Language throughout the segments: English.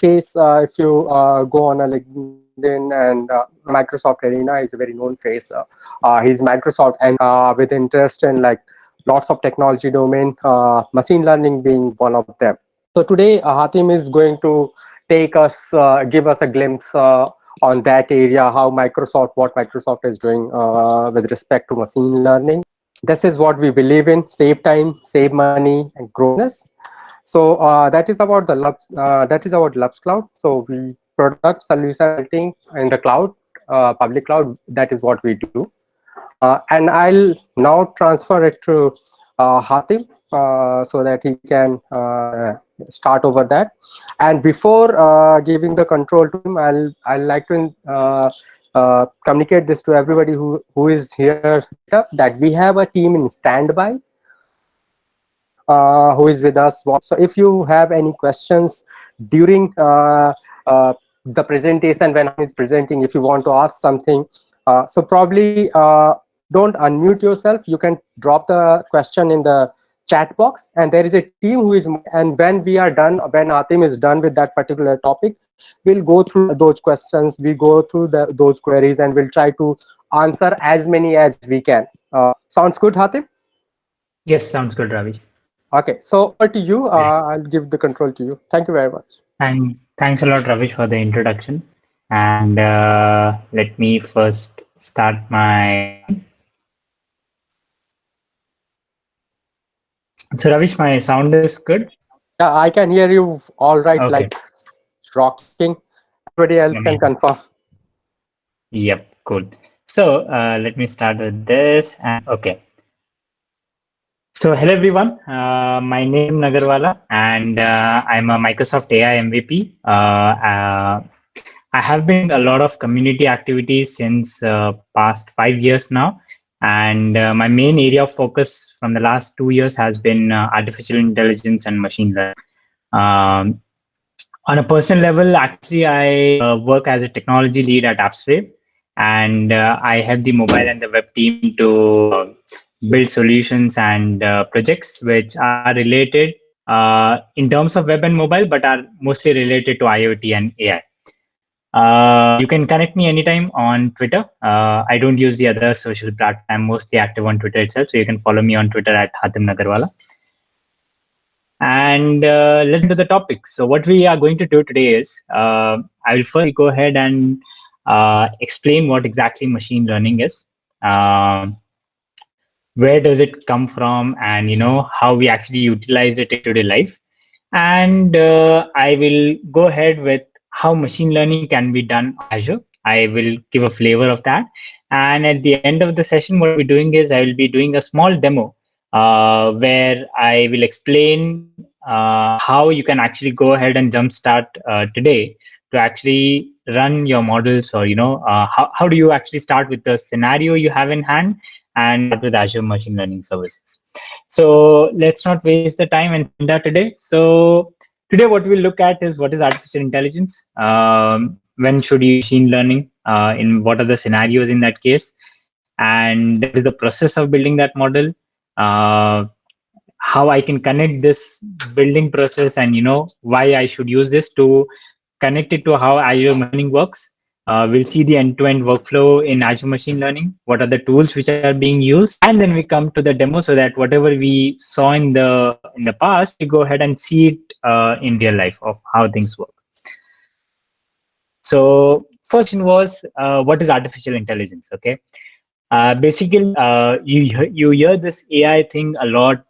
face, if you go on a LinkedIn, and Microsoft Arena is a very known face. He's Microsoft, and with interest in like lots of technology domain, machine learning being one of them. So today, Hatim is going to give us a glimpse on that area, what Microsoft is doing with respect to machine learning. This is what we believe in: save time, save money, and grow business. So that is about Labs Cloud. So we product solution building in the cloud, public cloud. That is what we do. And I'll now transfer it to Hatim so that he can start over that. And before giving the control to him, I'll like to communicate this to everybody who is here, that we have a team in standby who is with us. So if you have any questions during the presentation, when he's presenting, if you want to ask something, so probably don't unmute yourself. You can drop the question in the chat box, and there is a team who is, and when we are done, when Atim is done with that particular topic, we'll go through those questions, we go through those queries, and we'll try to answer as many as we can. Sounds good, Hatim? Yes, sounds good, Ravi. Okay, so over to you. I'll give the control to you. Thank you very much. And thanks a lot, Ravish, for the introduction. And let me first start my. So, Ravish, my sound is good? Yeah, I can hear you all right, Okay. like rocking. Everybody else can confirm. Yep, cool. So let me start with this. And okay. So hello everyone. My name is Nagarwala, and I'm a Microsoft AI MVP. I have been a lot of community activities since past 5 years now, and my main area of focus from the last 2 years has been artificial intelligence and machine learning. Um, on a personal level, actually, I work as a technology lead at AppsWave, and I help the mobile and the web team to build solutions and projects which are related in terms of web and mobile, but are mostly related to IoT and AI. You can connect me anytime on Twitter. I don't use the other social platform. I'm mostly active on Twitter itself, so you can follow me on Twitter at Hatim Nagarwala. And let's into the topic. So what we are going to do today is I will first go ahead and explain what exactly machine learning is, where does it come from, and how we actually utilize it in today life. And I will go ahead with how machine learning can be done on Azure. I will give a flavor of that. And at the end of the session, what we're doing is I will be doing a small demo where I will explain how you can actually go ahead and jumpstart today to actually run your models, or how do you actually start with the scenario you have in hand and with Azure Machine Learning Services. So let's not waste the time and agenda today. So today what we'll look at is what is artificial intelligence, when should you machine learning, in what are the scenarios in that case, and what is the process of building that model, how I can connect this building process, and why I should use this to connect it to how Azure Machine Learning works. We'll see the end-to-end workflow in Azure Machine Learning, what are the tools which are being used, and then we come to the demo so that whatever we saw in the past, we go ahead and see it in real life of how things work. So first question was, what is artificial intelligence? Okay. Basically, you hear this AI thing a lot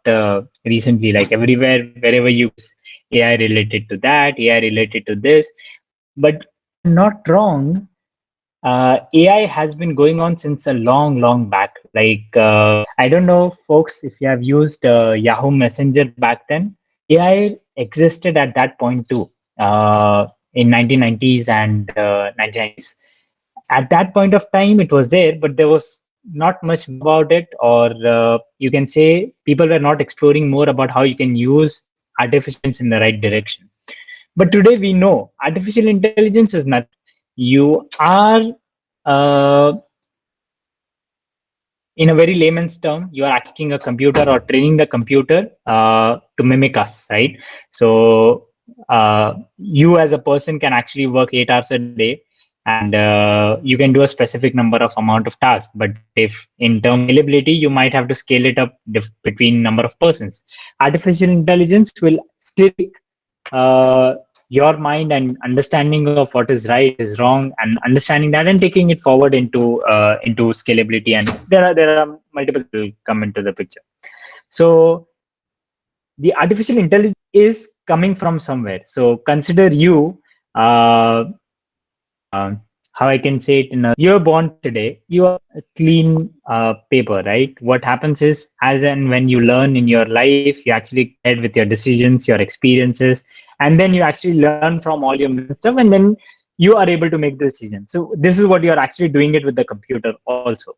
recently, like everywhere, wherever you AI related to that, AI related to this. But not wrong, AI has been going on since a long back. Like I don't know, folks, if you have used Yahoo Messenger back then, AI existed at that point too, in 1990s and 1990s. At that point of time, it was there, but there was not much about it, or you can say people were not exploring more about how you can use artificial intelligence in the right direction. But today we know artificial intelligence is nothing. You are, in a very layman's term, you are asking a computer or training the computer to mimic us, right? So you as a person can actually work 8 hours a day, and you can do a specific number of amount of tasks. But if in terms of scalability, you might have to scale it up between number of persons. Artificial intelligence will still uh, your mind and understanding of what is right, what is wrong, and understanding that and taking it forward into scalability. And there are multiple things come into the picture. So the artificial intelligence is coming from somewhere. So consider you, uh, uh, how I can say it you're born today, you are a clean paper, right? What happens is, as and when you learn in your life, you actually head with your decisions, your experiences, and then you actually learn from all your stuff, and then you are able to make the decision. So this is what you're actually doing it with the computer also.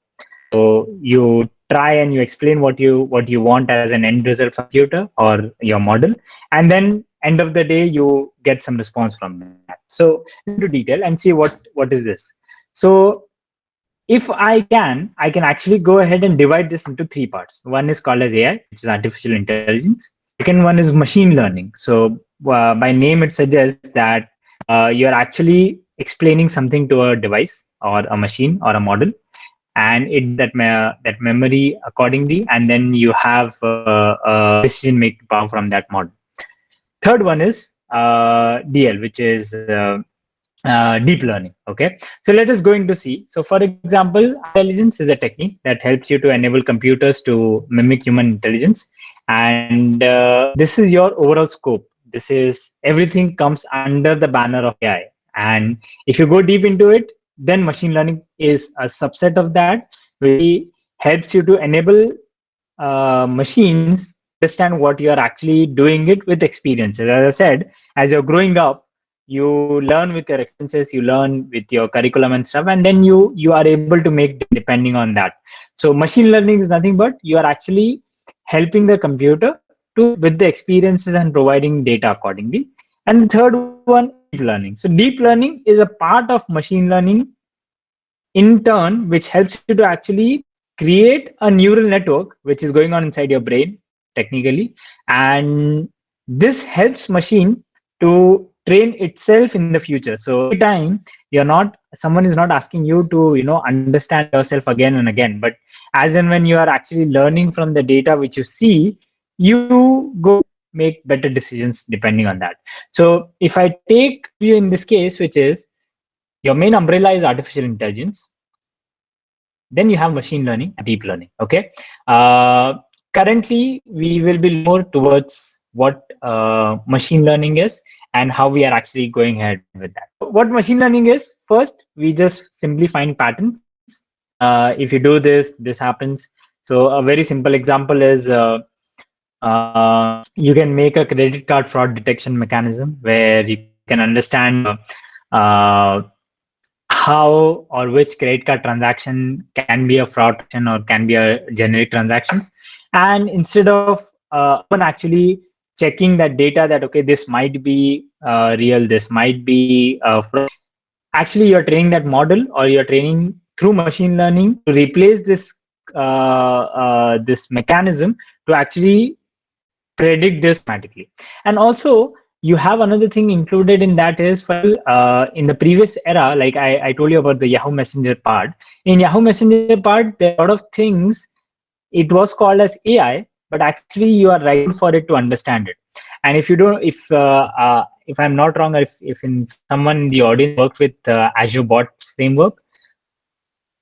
So you try and you explain what you want as an end result from computer or your model, and then end of the day you get some response from that. So into detail and see what is this. So if I can actually go ahead and divide this into three parts. One is called as AI, which is artificial intelligence. Second one is machine learning. So by name it suggests that you're actually explaining something to a device or a machine or a model, and it does that memory accordingly, and then you have a decision making power from that model. Third one is DL, which is deep learning. Okay, so let us go into see. So for example, intelligence is a technique that helps you to enable computers to mimic human intelligence, and this is your overall scope. This is everything comes under the banner of AI. And if you go deep into it, then machine learning is a subset of that, which helps you to enable machines understand what you are actually doing it with experiences. As I said, as you're growing up, you learn with your experiences, you learn with your curriculum and stuff, and then you are able to make depending on that. So machine learning is nothing but you are actually helping the computer to with the experiences and providing data accordingly. And the third one, deep learning. So deep learning is a part of machine learning in turn, which helps you to actually create a neural network which is going on inside your brain technically, and this helps machine to train itself in the future. So every time you're not someone is not asking you to understand yourself again and again, but as and when you are actually learning from the data which you see, you go make better decisions depending on that. So if I take you in this case, which is your main umbrella is artificial intelligence, then you have machine learning and deep learning. Okay, currently we will be more towards what machine learning is and how we are actually going ahead with that. What machine learning is, first we just simply find patterns. If you do this, this happens. So a very simple example is you can make a credit card fraud detection mechanism where you can understand uh, how or which credit card transaction can be a fraud transaction or can be a generic transactions. And instead of one actually checking that data that okay, this might be real, this might be fraud, actually you're training that model or you're training through machine learning to replace this mechanism to actually predict this automatically. And also you have another thing included in that is for in the previous era, like I told you about the Yahoo Messenger part. In Yahoo Messenger part, there are a lot of things. It was called as AI, but actually you are writing for it to understand it. And if you don't, if I'm not wrong, or if in someone in the audience worked with Azure Bot framework,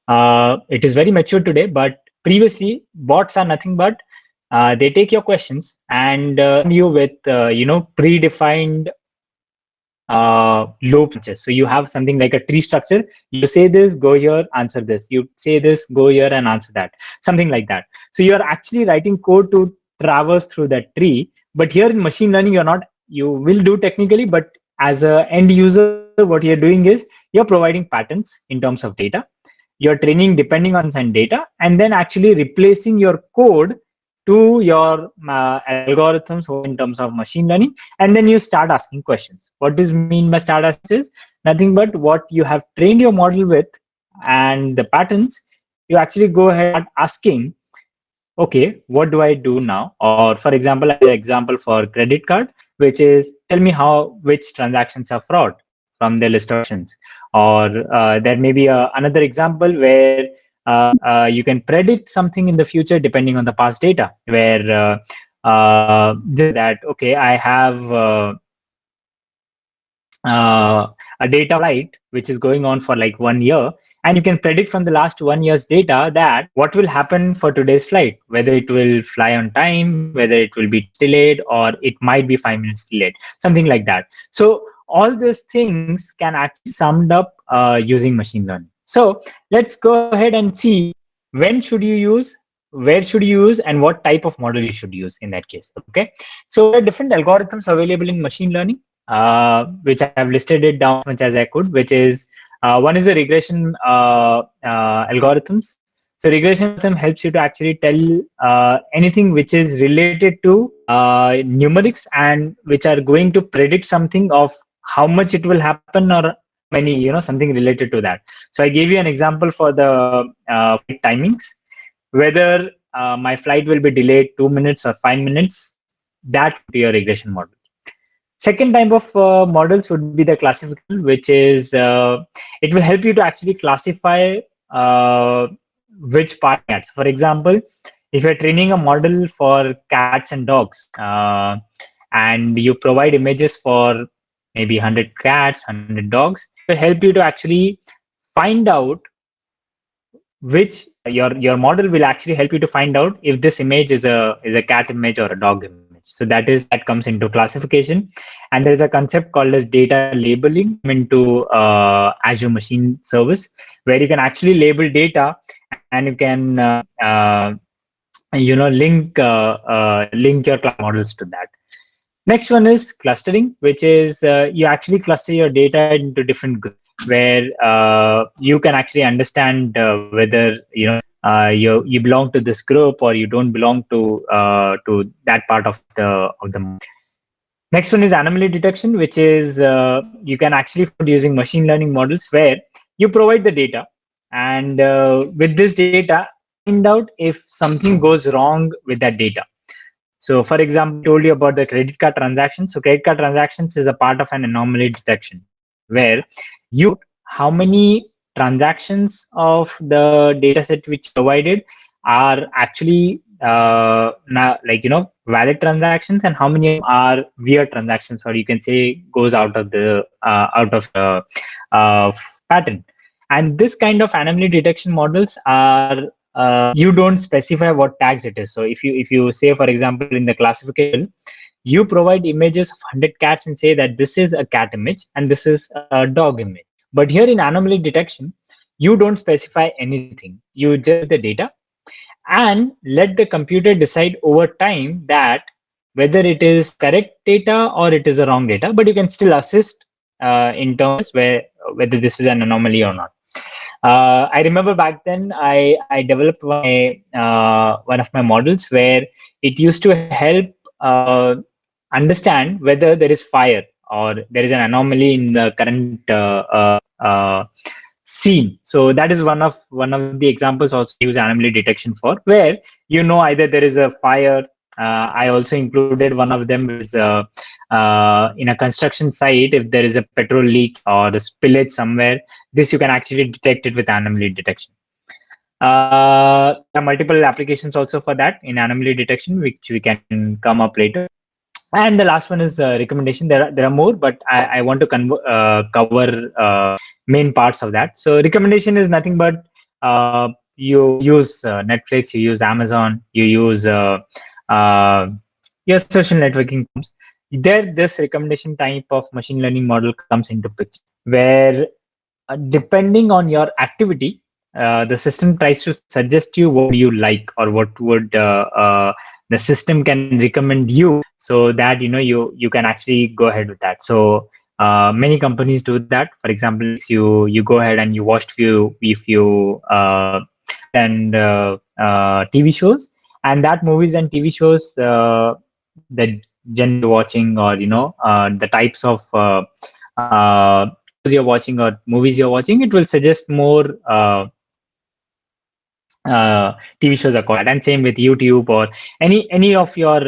it is very mature today, but previously bots are nothing but they take your questions and you with predefined loops. So you have something like a tree structure. You say this, go here, answer this. You say this, go here and answer that. Something like that. So you are actually writing code to traverse through that tree. But here in machine learning, you're not. You will do technically, but as a end user, what you're doing is you're providing patterns in terms of data. You're training depending on some data, and then actually replacing your code to your algorithms in terms of machine learning. And then you start asking questions. What does mean by start asking is nothing but what you have trained your model with and the patterns. You actually go ahead asking okay, what do I do now? Or for example, I have an example for credit card, which is tell me which transactions are fraud from the list of options. Or there may be another example where you can predict something in the future depending on the past data, where that, okay, I have uh, a data flight which is going on for like 1 year, and you can predict from the last 1 year's data that what will happen for today's flight, whether it will fly on time, whether it will be delayed, or it might be 5 minutes delayed, something like that. So all these things can actually summed up using machine learning. So let's go ahead and see when should you use, where should you use, and what type of model you should use in that case. Okay, so there are different algorithms available in machine learning, which I have listed it down as much as I could, which is one is the regression algorithms. So regression algorithm helps you to actually tell anything which is related to numerics and which are going to predict something of how much it will happen or how many, something related to that. So I gave you an example for the flight timings, whether my flight will be delayed 2 minutes or 5 minutes, that would be your regression model. Second type of models would be the classification, which is it will help you to actually classify which part cats. For example, if you're training a model for cats and dogs, and you provide images for maybe 100 cats, 100 dogs, it will help you to actually find out which your model will actually help you to find out if this image is a cat image or a dog image. So that comes into classification, and there is a concept called as data labeling into Azure Machine Service, where you can actually label data and you can link your class models to that. Next one is clustering, which is you actually cluster your data into different groups, where you can actually understand whether you belong to this group or you don't belong to that part of the model. Next one is anomaly detection, which is you can actually find using machine learning models where you provide the data, and with this data find out if something goes wrong with that data. So for example, I told you about the credit card transactions. So credit card transactions is a part of an anomaly detection where you how many transactions of the data set which provided are actually valid transactions, and how many are weird transactions, or you can say goes out of the pattern. And this kind of anomaly detection models are you don't specify what tags it is. So if you say, for example, in the classification, you provide images of 100 cats and say that this is a cat image and this is a dog image. But here in anomaly detection, you don't specify anything. You just the data and let the computer decide over time that whether it is correct data or it is a wrong data. But you can still assist in terms whether this is an anomaly or not. I remember back then I developed one of my models where it used to help understand whether there is fire or there is an anomaly in the current scene. So that is one of the examples also use anomaly detection for, where either there is a fire. I also included one of them is in a construction site, if there is a petrol leak or the spillage somewhere, this you can actually detect it with anomaly detection. There are multiple applications also for that in anomaly detection, which we can come up later. And the last one is recommendation. There are more, but I want to cover main parts of that. So recommendation is nothing but you use Netflix, you use Amazon, you use your social networking firms. There, this recommendation type of machine learning model comes into picture, where depending on your activity, the system tries to suggest you what you like or what would the system can recommend you, so that you can actually go ahead with that. So many companies do that. For example, if you go ahead and you watched few and TV shows, and that movies and TV shows that generally watching, or the types of you're watching or movies you're watching, it will suggest more TV shows are called, and same with YouTube or any of your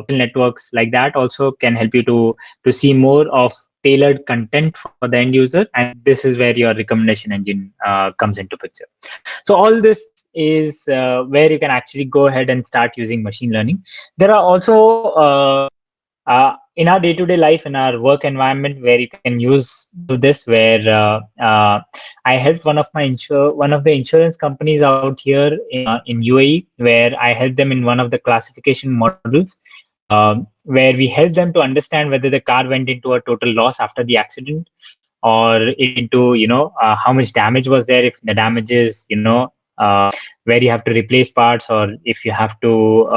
networks like that also can help you to see more of tailored content for the end user, and this is where your recommendation engine comes into picture. So all this is where you can actually go ahead and start using machine learning. There are also in our day-to-day life, in our work environment, where you can use this, where I helped one of the insurance companies out here in UAE, where I helped them in one of the classification models, where we helped them to understand whether the car went into a total loss after the accident, or into how much damage was there, if the damage is where you have to replace parts, or if you have to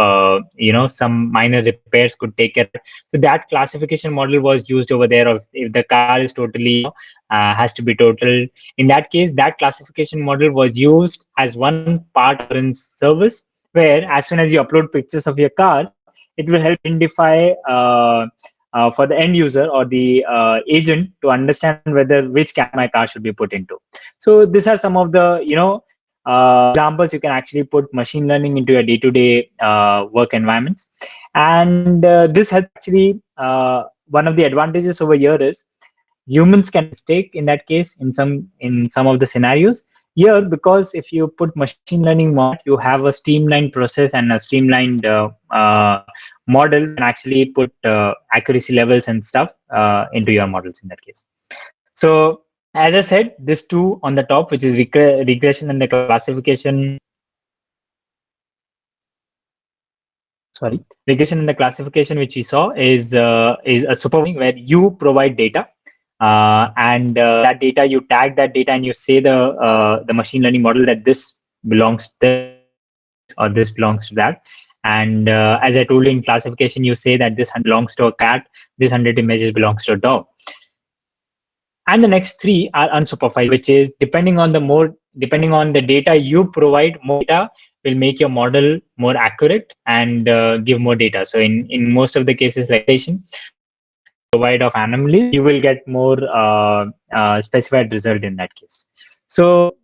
some minor repairs could take care. So that classification model was used over there, of if the car is totally has to be total. In that case, that classification model was used as one part of insurance service, where as soon as you upload pictures of your car, it will help identify for the end user or the agent to understand whether which camera my car should be put into. So these are some of the examples you can actually put machine learning into your day-to-day work environments. And this has actually one of the advantages over here is humans can mistake in that case in some of the scenarios here, because if you put machine learning model, you have a streamlined process and a streamlined model, and actually put accuracy levels and stuff into your models in that case. So as I said, this two on the top, which is regression and the classification. Sorry, regression and the classification, which we saw, is a supervising, where you provide data, and that data, you tag that data, and you say the machine learning model that this belongs to this or this belongs to that. And as I told you, in classification, you say that this belongs to a cat, this 100 images belongs to a dog. And the next three are unsupervised, which is depending on the data you provide, more data will make your model more accurate and give more data. So in most of the cases, like provide of anomalies, you will get more specified result in that case. So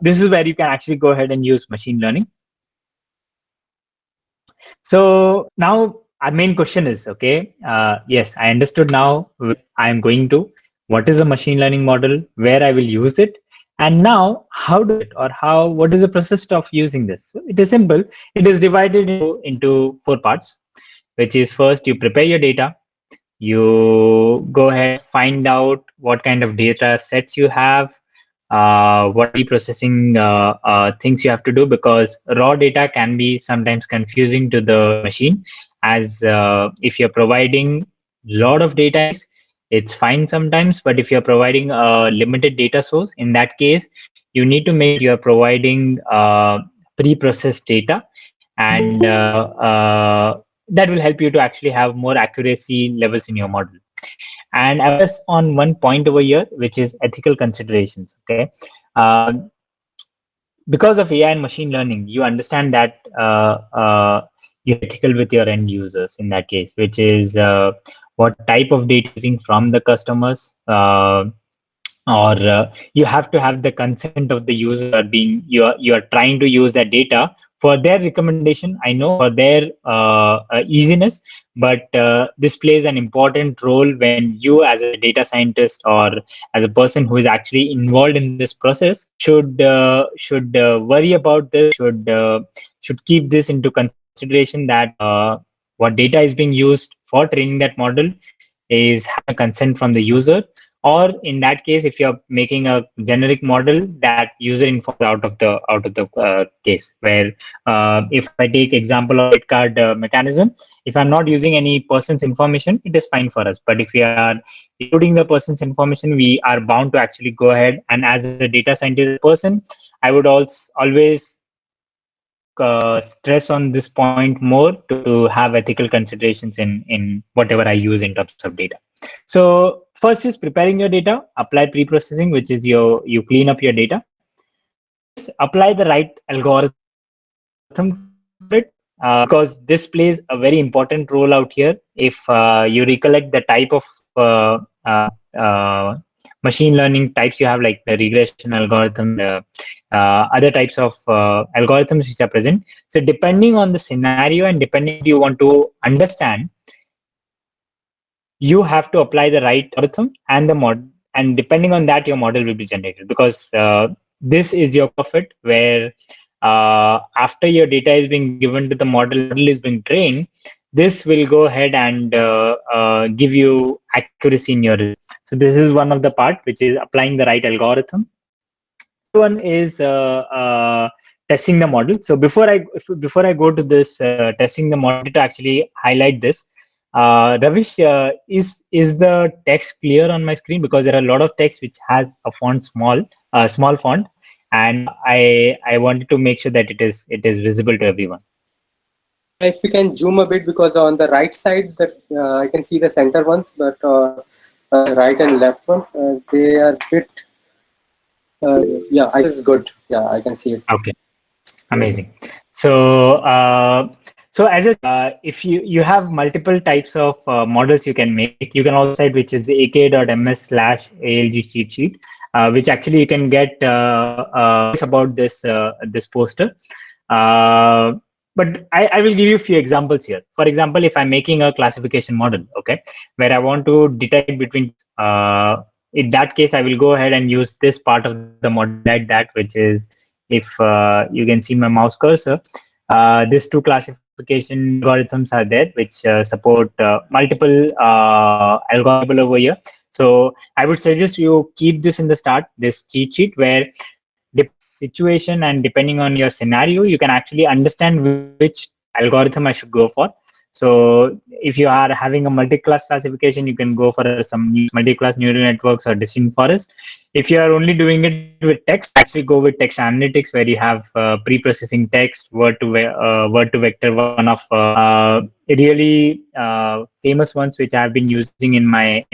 this is where you can actually go ahead and use machine learning. So now our main question is, okay, yes, I understood now I am going to, what is a machine learning model, where I will use it, and now how do it, or what is the process of using this? So it is simple. It is divided into four parts, which is first you prepare your data, you go ahead, find out what kind of data sets you have, what reprocessing things you have to do, because raw data can be sometimes confusing to the machine, as if you're providing a lot of data, it's fine sometimes, but if you're providing a limited data source, in that case, you need to make you're providing pre-processed data, and that will help you to actually have more accuracy levels in your model. And I was on one point over here, which is ethical considerations. Okay, because of AI and machine learning, you understand that you're ethical with your end users in that case, which is what type of data using from the customers, or you have to have the consent of the user being you are trying to use that data for their recommendation, I know, for their easiness, but this plays an important role when you, as a data scientist or as a person who is actually involved in this process, should worry about this, should keep this into consideration, that what data is being used for training that model is have a consent from the user, or in that case, if you're making a generic model, that user info out of the case, where if I take example of credit card mechanism, if I'm not using any person's information, it is fine for us. But if we are including the person's information, we are bound to actually go ahead, and as a data scientist person, I would also always stress on this point more, to have ethical considerations in whatever I use in terms of data. So first is preparing your data, apply pre-processing, which is you clean up your data, apply the right algorithm for it, because this plays a very important role out here. If you recollect the type of machine learning types you have, like the regression algorithm, other types of algorithms which are present. So depending on the scenario and depending what you want to understand, you have to apply the right algorithm and the mod, and depending on that, your model will be generated. Because this is your profit, where after your data is being given to the model is being trained, this will go ahead and give you accuracy in your result. So this is one of the part, which is applying the right algorithm. One is testing the model. So before I go to this testing the model, to actually highlight this, Ravish, is the text clear on my screen? Because there are a lot of text which has a font small font, and I wanted to make sure that it is visible to everyone. If we can zoom a bit, because on the right side that I can see the center ones, but right and left one, they are bit. Yeah, this is good. Yeah, I can see it. Okay, amazing. So so if you have multiple types of models you can make, you can also site, which is aka.ms/ALG cheat sheet, which actually you can get about this poster. But I will give you a few examples here. For example, if I'm making a classification model, okay, where I want to detect between, in that case, I will go ahead and use this part of the model like that, which is, if you can see my mouse cursor, these two classification algorithms are there, which support multiple algorithms over here. So I would suggest you keep this in the start, this cheat sheet, where the situation and depending on your scenario, you can actually understand which algorithm I should go for. So if you are having a multi-class classification, you can go for some multi-class neural networks or decision forest. If you are only doing it with text, actually go with text analytics, where you have pre-processing text, word to vector, one of really famous ones which I have been using in my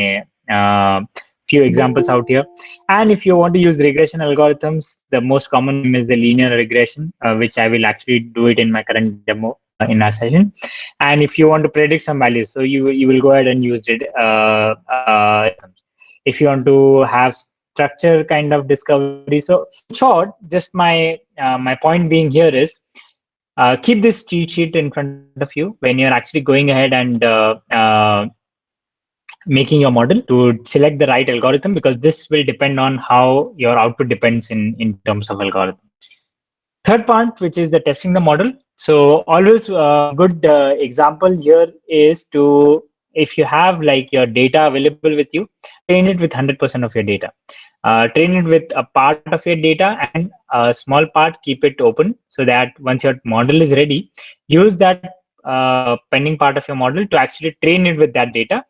few examples out here. And if you want to use regression algorithms, the most common is the linear regression, which I will actually do it in my current demo in our session. And if you want to predict some values, so you will go ahead and use it. If you want to have structure kind of discovery. So in short, just my point being here is, keep this cheat sheet in front of you when you're actually going ahead and making your model, to select the right algorithm, because this will depend on how your output depends in terms of algorithm. Third part, which is the testing the model. So always a good example here is to, if you have like your data available with you, train it with 100% of your data. Train it with a part of your data, and a small part keep it open, so that once your model is ready, use that pending part of your model to actually train it with that data,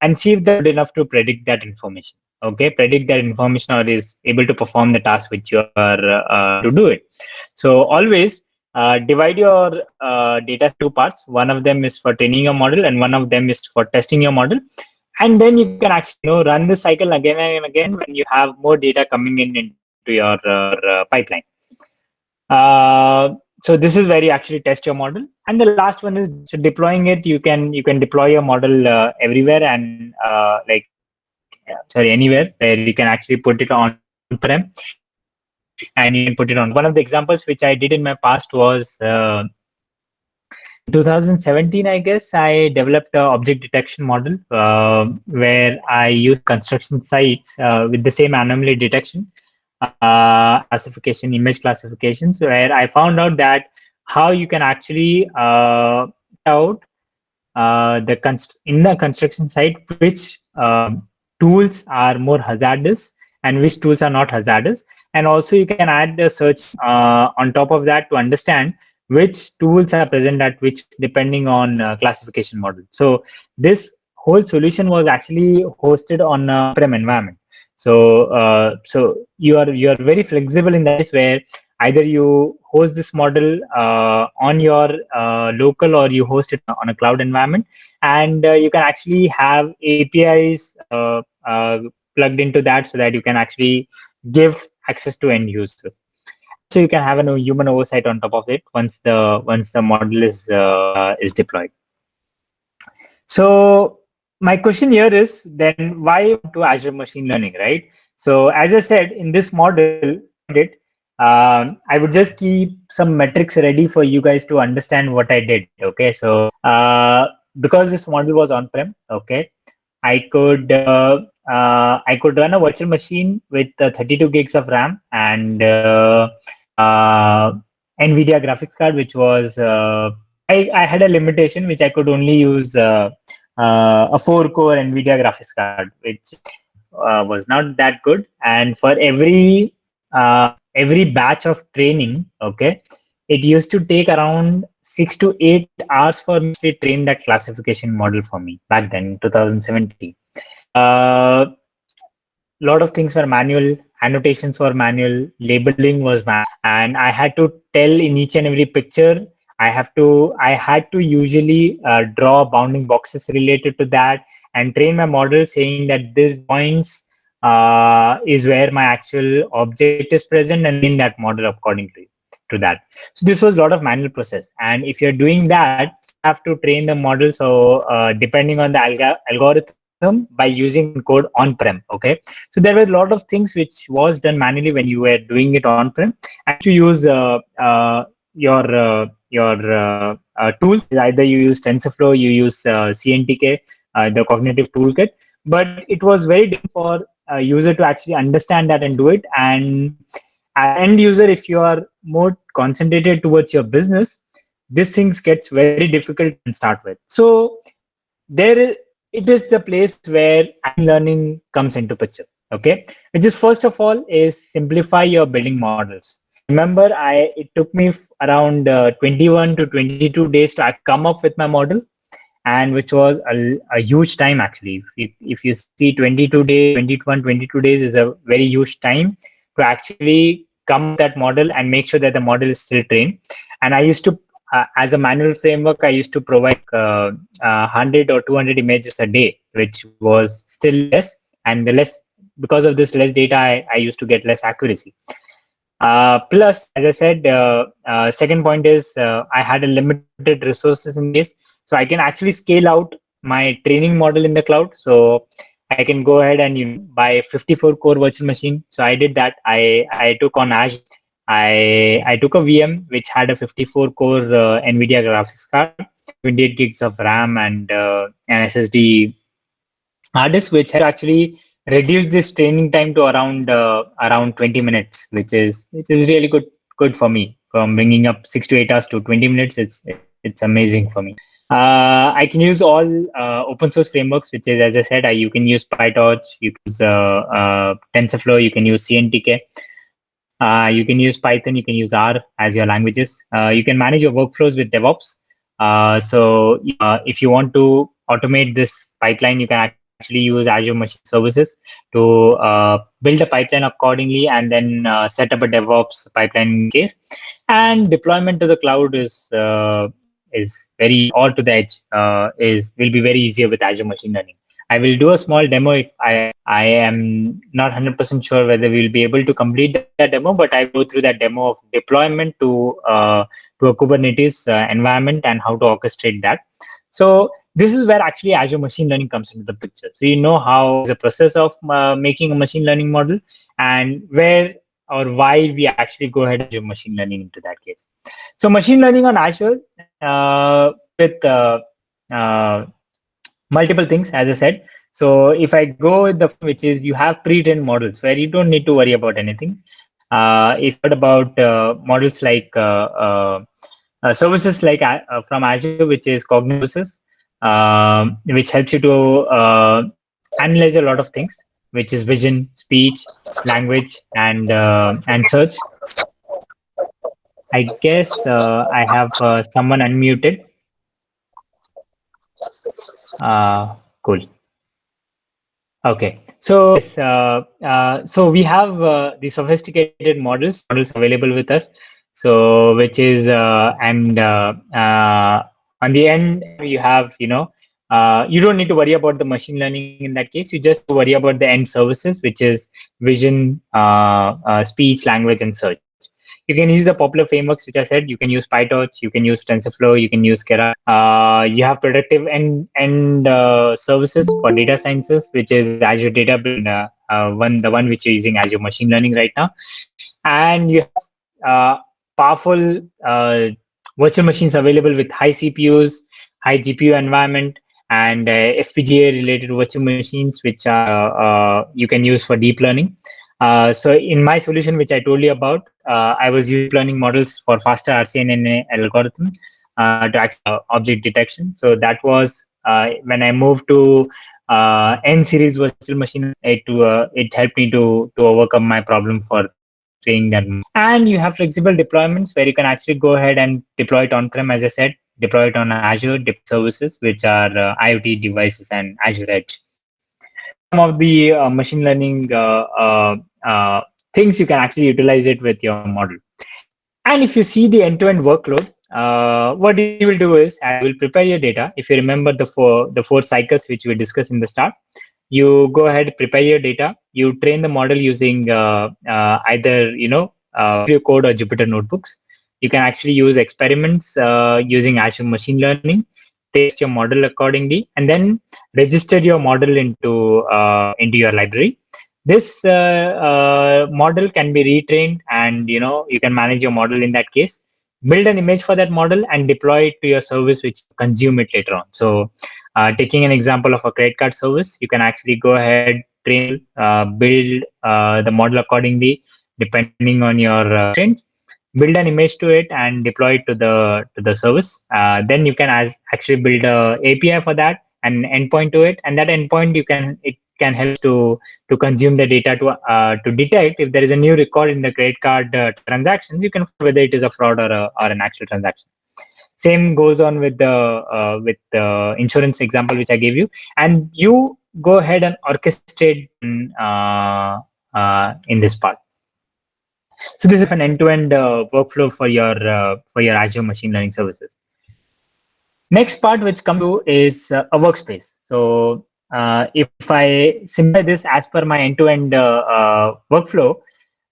and see if they're good enough to predict that information. Okay, predict that information, or is able to perform the task which you are to do it. So always divide your data two parts. One of them is for training your model, and one of them is for testing your model. And then you can actually run this cycle again and again when you have more data coming in into your pipeline. So this is where you actually test your model. And the last one is, so deploying it. You can deploy your model everywhere, and anywhere where you can actually put it on prem, and you can put it on. One of the examples which I did in my past was 2017, I guess. I developed an object detection model where I used construction sites with the same anomaly detection, classification, image classifications, where I found out that how you can actually out in the construction site, which tools are more hazardous and which tools are not hazardous. And also you can add the search on top of that to understand which tools are present at which, depending on classification model. So this whole solution was actually hosted on a prem environment. So so you are very flexible in that case, where either you host this model on your local, or you host it on a cloud environment, and you can actually have APIs plugged into that, so that you can actually give access to end users. So you can have a human oversight on top of it once the model is deployed. So my question here is, then why to Azure machine learning, right? So as I said, in this model, I would just keep some metrics ready for you guys to understand what I did. Okay, so because this model was on-prem, okay, I could run a virtual machine with 32 gigs of RAM and uh, NVIDIA graphics card, which was I had a limitation which I could only use a 4-core NVIDIA graphics card, which was not that good. And for every batch of training, okay, it used to take around 6 to 8 hours for me to train that classification model for me back then in 2017. A lot of things were manual, annotations were manual, labeling was manual, and I had to tell in each and every picture. I had to usually draw bounding boxes related to that and train my model saying that this points is where my actual object is present and train that model accordingly to that. So this was a lot of manual process, and if you're doing that, you have to train the model. So depending on the algorithm by using code on-prem. Okay, so there were a lot of things which was done manually when you were doing it on-prem, and to use your tools. Either you use TensorFlow, you use CNTK, the cognitive toolkit, but it was very difficult for a user to actually understand that and do it. And as an end user, if you are more concentrated towards your business, this things gets very difficult to start with. So there it is the place where learning comes into picture. Okay, which is first of all is simplify your building models. Remember, it took me around 21 to 22 days to come up with my model, and which was a huge time actually. If you see 22 days, 22 days is a very huge time to actually come up that model and make sure that the model is still trained. And I used to, as a manual framework, I used to provide 100 or 200 images a day, which was still less. And the less, because of this less data, I used to get less accuracy. Plus, as I said, second point is I had a limited resources in case, so I can actually scale out my training model in the cloud. So I can go ahead and buy 54 core virtual machine. So I did that. I took on Azure. I took a VM which had a 54 core NVIDIA graphics card, 28 gigs of RAM, and an SSD hard disk, which had actually reduced this training time to around 20 minutes, which is really good for me. From bringing up 6 to 8 hours to 20 minutes, it's amazing for me. I can use all open source frameworks, which is, as I said, you can use PyTorch, you can use TensorFlow, you can use CNTK, you can use Python, you can use R as your languages. You can manage your workflows with DevOps. So if you want to automate this pipeline, you can actually use Azure Machine Services to build a pipeline accordingly, and then set up a DevOps pipeline case. And deployment to the cloud is very all to the edge. Will be very easier with Azure Machine Learning. I will do a small demo if I am not 100% sure whether we will be able to complete that demo, but I go through that demo of deployment to a Kubernetes environment and how to orchestrate that. So this is where actually Azure Machine Learning comes into the picture. So you know how the process of making a machine learning model, and where or why we actually go ahead and do machine learning into that case. So machine learning on Azure with multiple things, as I said. So if I go with the, which is you have pre-trained models where you don't need to worry about anything. If you heard about models like services like from Azure, which is Cognitive Services, which helps you to analyze a lot of things, which is vision, speech, language, and search. I guess I have someone unmuted. Cool. Okay, so so we have the sophisticated models available with us. So which is and on the end you have you don't need to worry about the machine learning in that case. You just worry about the end services, which is vision, speech, language, and search. You can use the popular frameworks, which I said. You can use PyTorch, you can use TensorFlow, you can use Keras. You have predictive end services for data sciences, which is Azure Databricks, the one which you're using Azure Machine Learning right now. And you have powerful virtual machines available with high CPUs, high GPU environment, and FPGA related virtual machines, which you can use for deep learning. So in my solution, which I told you about, I was using deep learning models for faster RCNNA algorithm to actually object detection. So that was when I moved to N series virtual machine. It helped me to overcome my problem for training that. And you have flexible deployments where you can actually go ahead and deploy it on-prem, as I said, deploy it on Azure services, which are IoT devices and Azure Edge. So these are some of the machine learning things you can actually utilize it with your model. And if you see the end-to-end workload, what you will do is I will prepare your data. If you remember the four cycles which we discussed in the start, you go ahead, prepare your data, you train the model using either Studio Code or Jupyter notebooks. You can actually use experiments using Azure machine learning, test your model accordingly, and then register your model into your library. This model can be retrained, and you can manage your model in that case. Build an image for that model and deploy it to your service, which consume it later on. So taking an example of a credit card service, you can actually go ahead, train, build the model accordingly, depending on your constraints, build an image to it and deploy it to the service. Then you can actually build a API for that and endpoint to it, and that endpoint it can help to consume the data to detect if there is a new record in the credit card transactions. You can find whether it is a fraud or an actual transaction. Same goes on with the insurance example which I gave you, and you go ahead and orchestrate in this part. So this is an end-to-end workflow for your Azure machine learning services. Next part which comes to is a workspace. So if I simplify this as per my end-to-end workflow,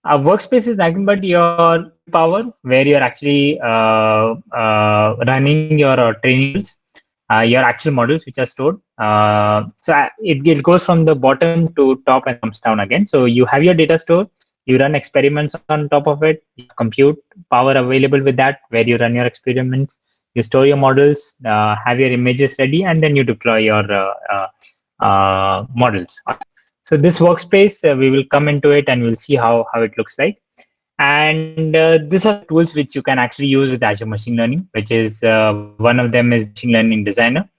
a workspace is nothing but your power where you're actually running your training models, your actual models which are stored. So it goes from the bottom to top and comes down again. So you have your data stored, you run experiments on top of it, you have compute power available with that where you run your experiments, you store your models, have your images ready, and then you deploy your models. So this workspace, we will come into it and we'll see how it looks like. And these are tools which you can actually use with Azure Machine Learning, which is one of them is Machine Learning Designer,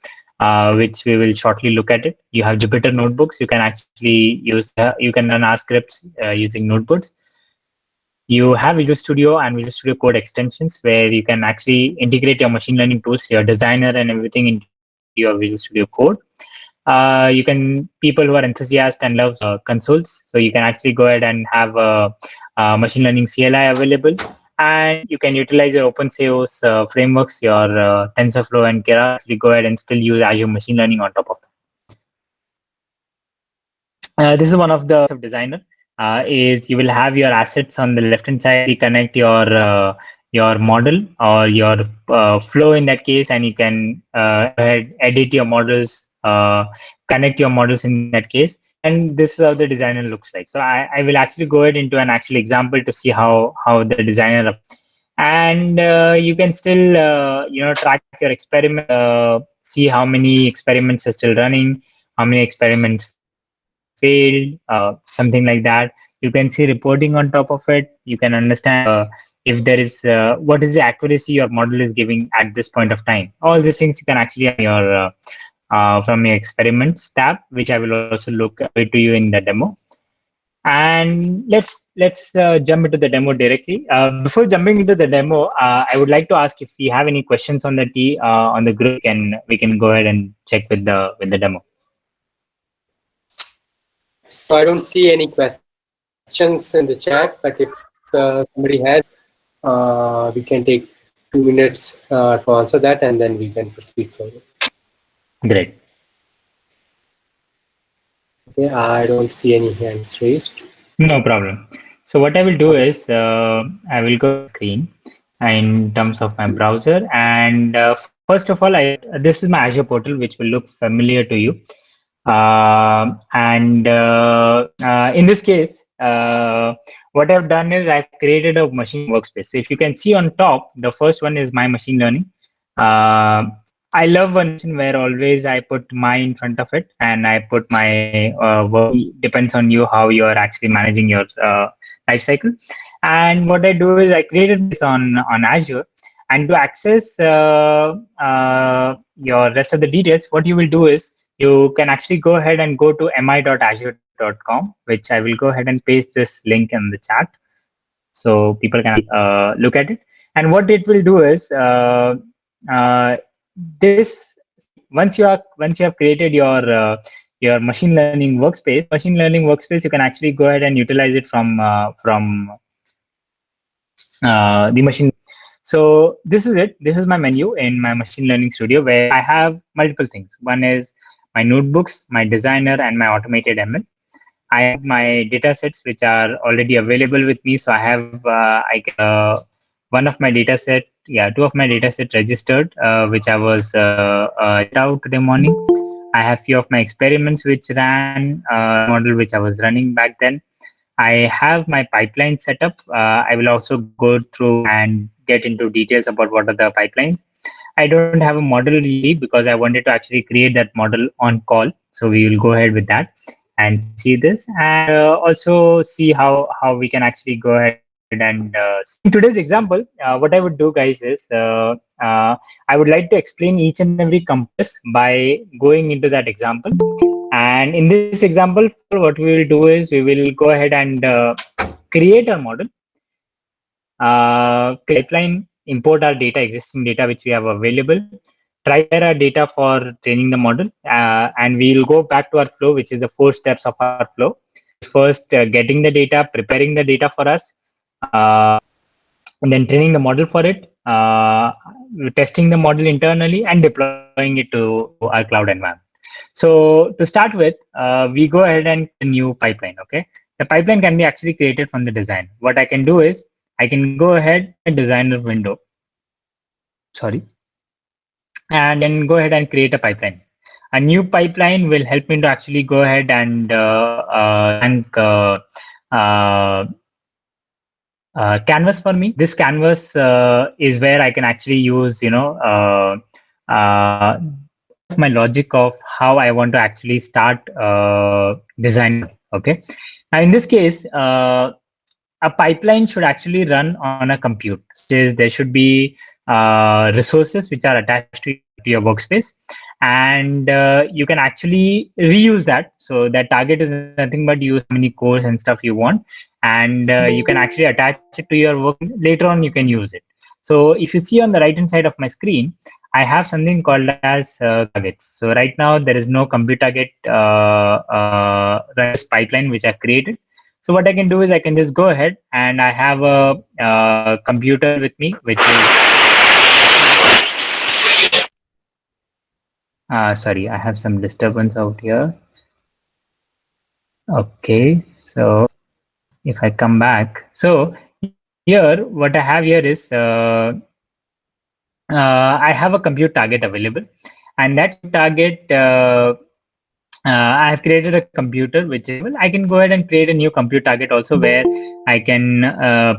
which we will shortly look at it. You have Jupyter Notebooks. You can actually use, you can run R scripts using notebooks. You have Visual Studio and Visual Studio Code extensions where you can actually integrate your machine learning tools, your designer and everything into your Visual Studio Code. You can, people who are enthusiasts and love consoles, so you can actually go ahead and have machine learning CLI available, and you can utilize your OpenSeos frameworks, your TensorFlow and Keras, actually go ahead and still use Azure machine learning on top of that. This is one of the designer. Is you will have your assets on the left hand side. You connect your model or your flow in that case, and you can edit your models, connect your models in that case. And this is how the designer looks like. So I will actually go ahead into an actual example to see how the designer, and you can still track your experiment, see how many experiments are still running, how many experiments failed, something like that. You can see reporting on top of it. You can understand if there is what is the accuracy your model is giving at this point of time. All these things you can actually on your from your experiments tab, which I will also look to you in the demo. And let's jump into the demo directly. Before jumping into the demo, I would like to ask if you have any questions on the group. We can go ahead and check with the demo. So I don't see any questions in the chat, but if somebody has, we can take 2 minutes to answer that, and then we can proceed further. Great. Okay, I don't see any hands raised. No problem. So what I will do is I will go to screen in terms of my browser, and first of all, this is my Azure portal, which will look familiar to you. And in this case, what I've done is I've created a machine workspace. So if you can see on top, the first one is my machine learning. I love one where always I put my in front of it, and I put my work. Depends on you how you are actually managing your life cycle. And what I do is I created this on Azure. And to access your rest of the details, what you will do is you can actually go ahead and go to mi.azure.com, which I will go ahead and paste this link in the chat so people can look at it. And what it will do is uh, this once you have created your machine learning workspace, you can actually go ahead and utilize it from the machine. So this is it. This is my menu in my machine learning studio where I have multiple things. One is my notebooks, my designer, and my automated ML. I have my data sets which are already available with me. So I have one of my data set, two of my data set registered, which I was out today morning. I have few of my experiments which ran model which I was running back then. I have my pipeline set up. I will also go through and get into details about what are the pipelines. I don't have a model really because I wanted to actually create that model on call. So we will go ahead with that and see this, and also see how we can actually go ahead and in today's example, what I would do, guys, is I would like to explain each and every compass by going into that example. And in this example, what we will do is we will go ahead and create a model, pipeline, import our data, existing data which we have available, try our data for training the model, and we will go back to our flow, which is the 4 steps of our flow. First, getting the data, preparing the data for us, and then training the model for it, testing the model internally, and deploying it to our cloud environment. So to start with, we go ahead and a new pipeline. Okay, the pipeline can be actually created from the design. What I can do is I can go ahead and designer window. Sorry. And then go ahead and create a pipeline. A new pipeline will help me to actually go ahead and canvas for me. This canvas is where I can actually use, my logic of how I want to actually start design. Okay. Now in this case, a pipeline should actually run on a compute. There should be resources which are attached to your workspace, and you can actually reuse that. So that target is nothing but use how many cores and stuff you want, and you can actually attach it to your work. Later on, you can use it. So if you see on the right hand side of my screen, I have something called as targets. So right now there is no compute target pipeline which I've created. So what I can do is I can just go ahead and I have a computer with me, which is sorry, I have some disturbance out here. Okay, so if I come back, so here what I have here is I have a compute target available, and that target I have created a computer which is I can go ahead and create a new compute target also where I can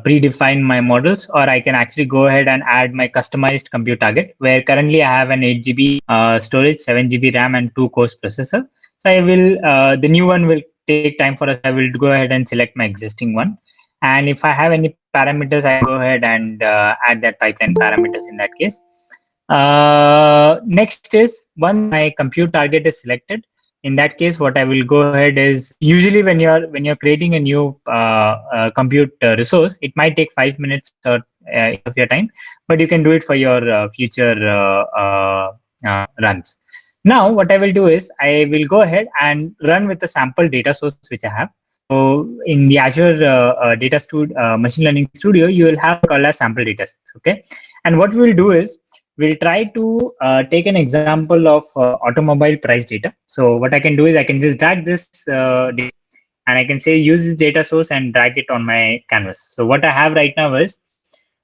predefine my models, or I can actually go ahead and add my customized compute target where currently I have an 8 GB storage, 7 GB RAM, and 2 cores processor. So I will the new one will take time for us. I will go ahead and select my existing one, and if I have any parameters, I go ahead and add that pipeline parameters in that case. Next is once my compute target is selected, in that case what I will go ahead is usually when you're creating a new compute resource, it might take 5 minutes or of your time, but you can do it for your future runs. Now what I will do is I will go ahead and run with the sample data source which I have. So in the Azure data studio machine learning studio, you will have called as sample data sets. Okay, and what we will do is we'll try to take an example of automobile price data. So what I can do is I can just drag this data, and I can say use this data source and drag it on my canvas. So what I have right now is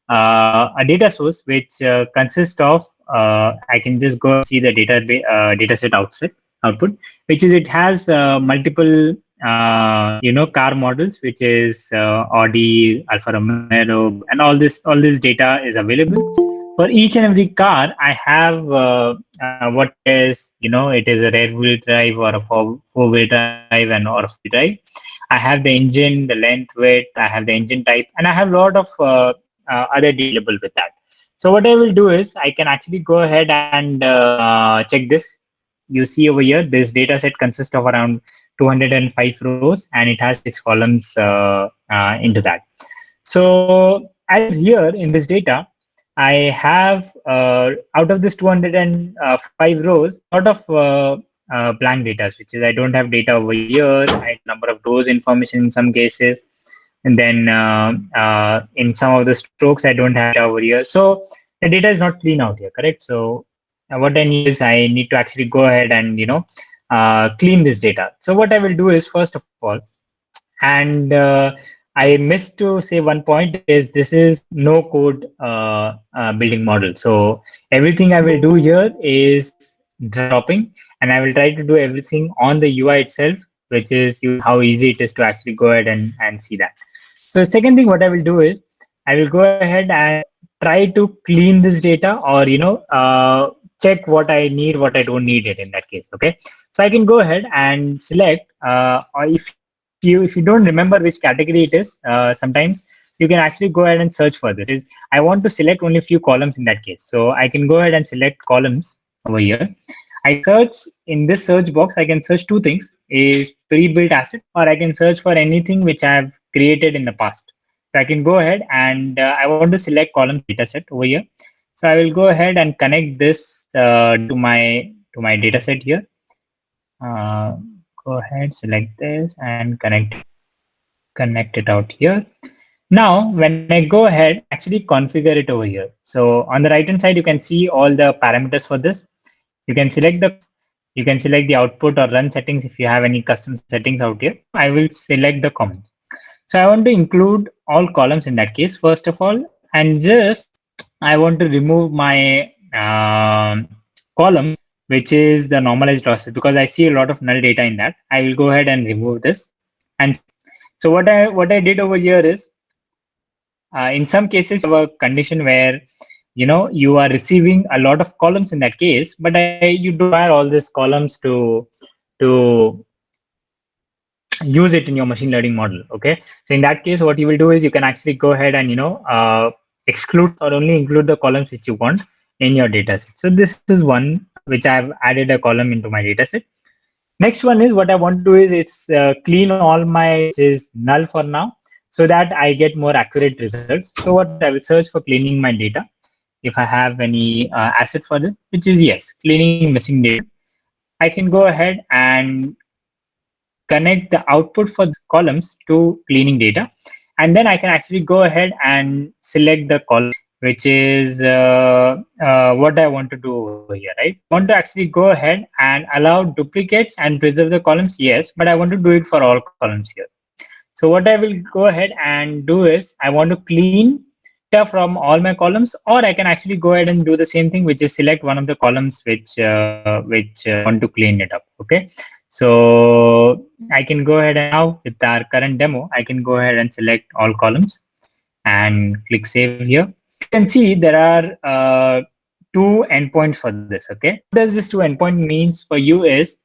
a data source which consists of I can just go see the data set output, which is it has multiple car models, which is Audi, Alfa Romeo, and all this data is available. For each and every car, I have what is, it is a rear wheel drive or a four wheel drive and or a free drive. I have the engine, the length, width, I have the engine type, and I have a lot of other data available with that. So what I will do is I can actually go ahead and check this. You see over here, this data set consists of around 205 rows, and it has 6 columns into that. So as here in this data, I have out of this 205 rows, a lot of blank data, which is I don't have data over here. I have number of rows information in some cases, and then in some of the strokes I don't have data over here. So the data is not clean out here, correct? So what I need is I need to actually go ahead and clean this data. So what I will do is, first of all, and I missed to say one point, is this is no code building model. So everything I will do here is dropping, and I will try to do everything on the UI itself, which is how easy it is to actually go ahead and see that. So the second thing what I will do is I will go ahead and try to clean this data, or check what I need, what I don't need it in that case. Okay, so I can go ahead and select, or if you don't remember which category it is, sometimes you can actually go ahead and search for this. I want to select only a few columns in that case, so I can go ahead and select columns over here. I search in this search box. I can search two things: is pre-built asset, or I can search for anything which I have created in the past. So I can go ahead and I want to select column dataset over here. So I will go ahead and connect this to my dataset here. Go ahead, select this and connect it out here. Now, when I go ahead, actually configure it over here. So on the right hand side, you can see all the parameters for this. You can select the output or run settings if you have any custom settings out here. I will select the comments. So I want to include all columns in that case, first of all, and just I want to remove my column, which is the normalized losses, because I see a lot of null data in that. I will go ahead and remove this. And so what I did over here is, in some cases, you have a condition where you are receiving a lot of columns in that case, but you don't require all these columns to use it in your machine learning model. Okay, so in that case, what you will do is you can actually go ahead and exclude or only include the columns which you want in your data set. So this is one which I've added a column into my data set. Next one is, what I want to do is it's clean all my is null for now, so that I get more accurate results. So what I will search for cleaning my data, if I have any asset for this, which is yes, cleaning missing data. I can go ahead and connect the output for the columns to cleaning data, and then I can actually go ahead and select the column, which is what I want to do over here, right? I want to actually go ahead and allow duplicates and preserve the columns, yes, but I want to do it for all columns here. So what I will go ahead and do is I want to clean data from all my columns, or I can actually go ahead and do the same thing, which is select one of the columns which want to clean it up. Okay, so I can go ahead and now with our current demo, I can go ahead and select all columns and click save here. You can see there are two endpoints for this. Okay, what does this two endpoint means for you is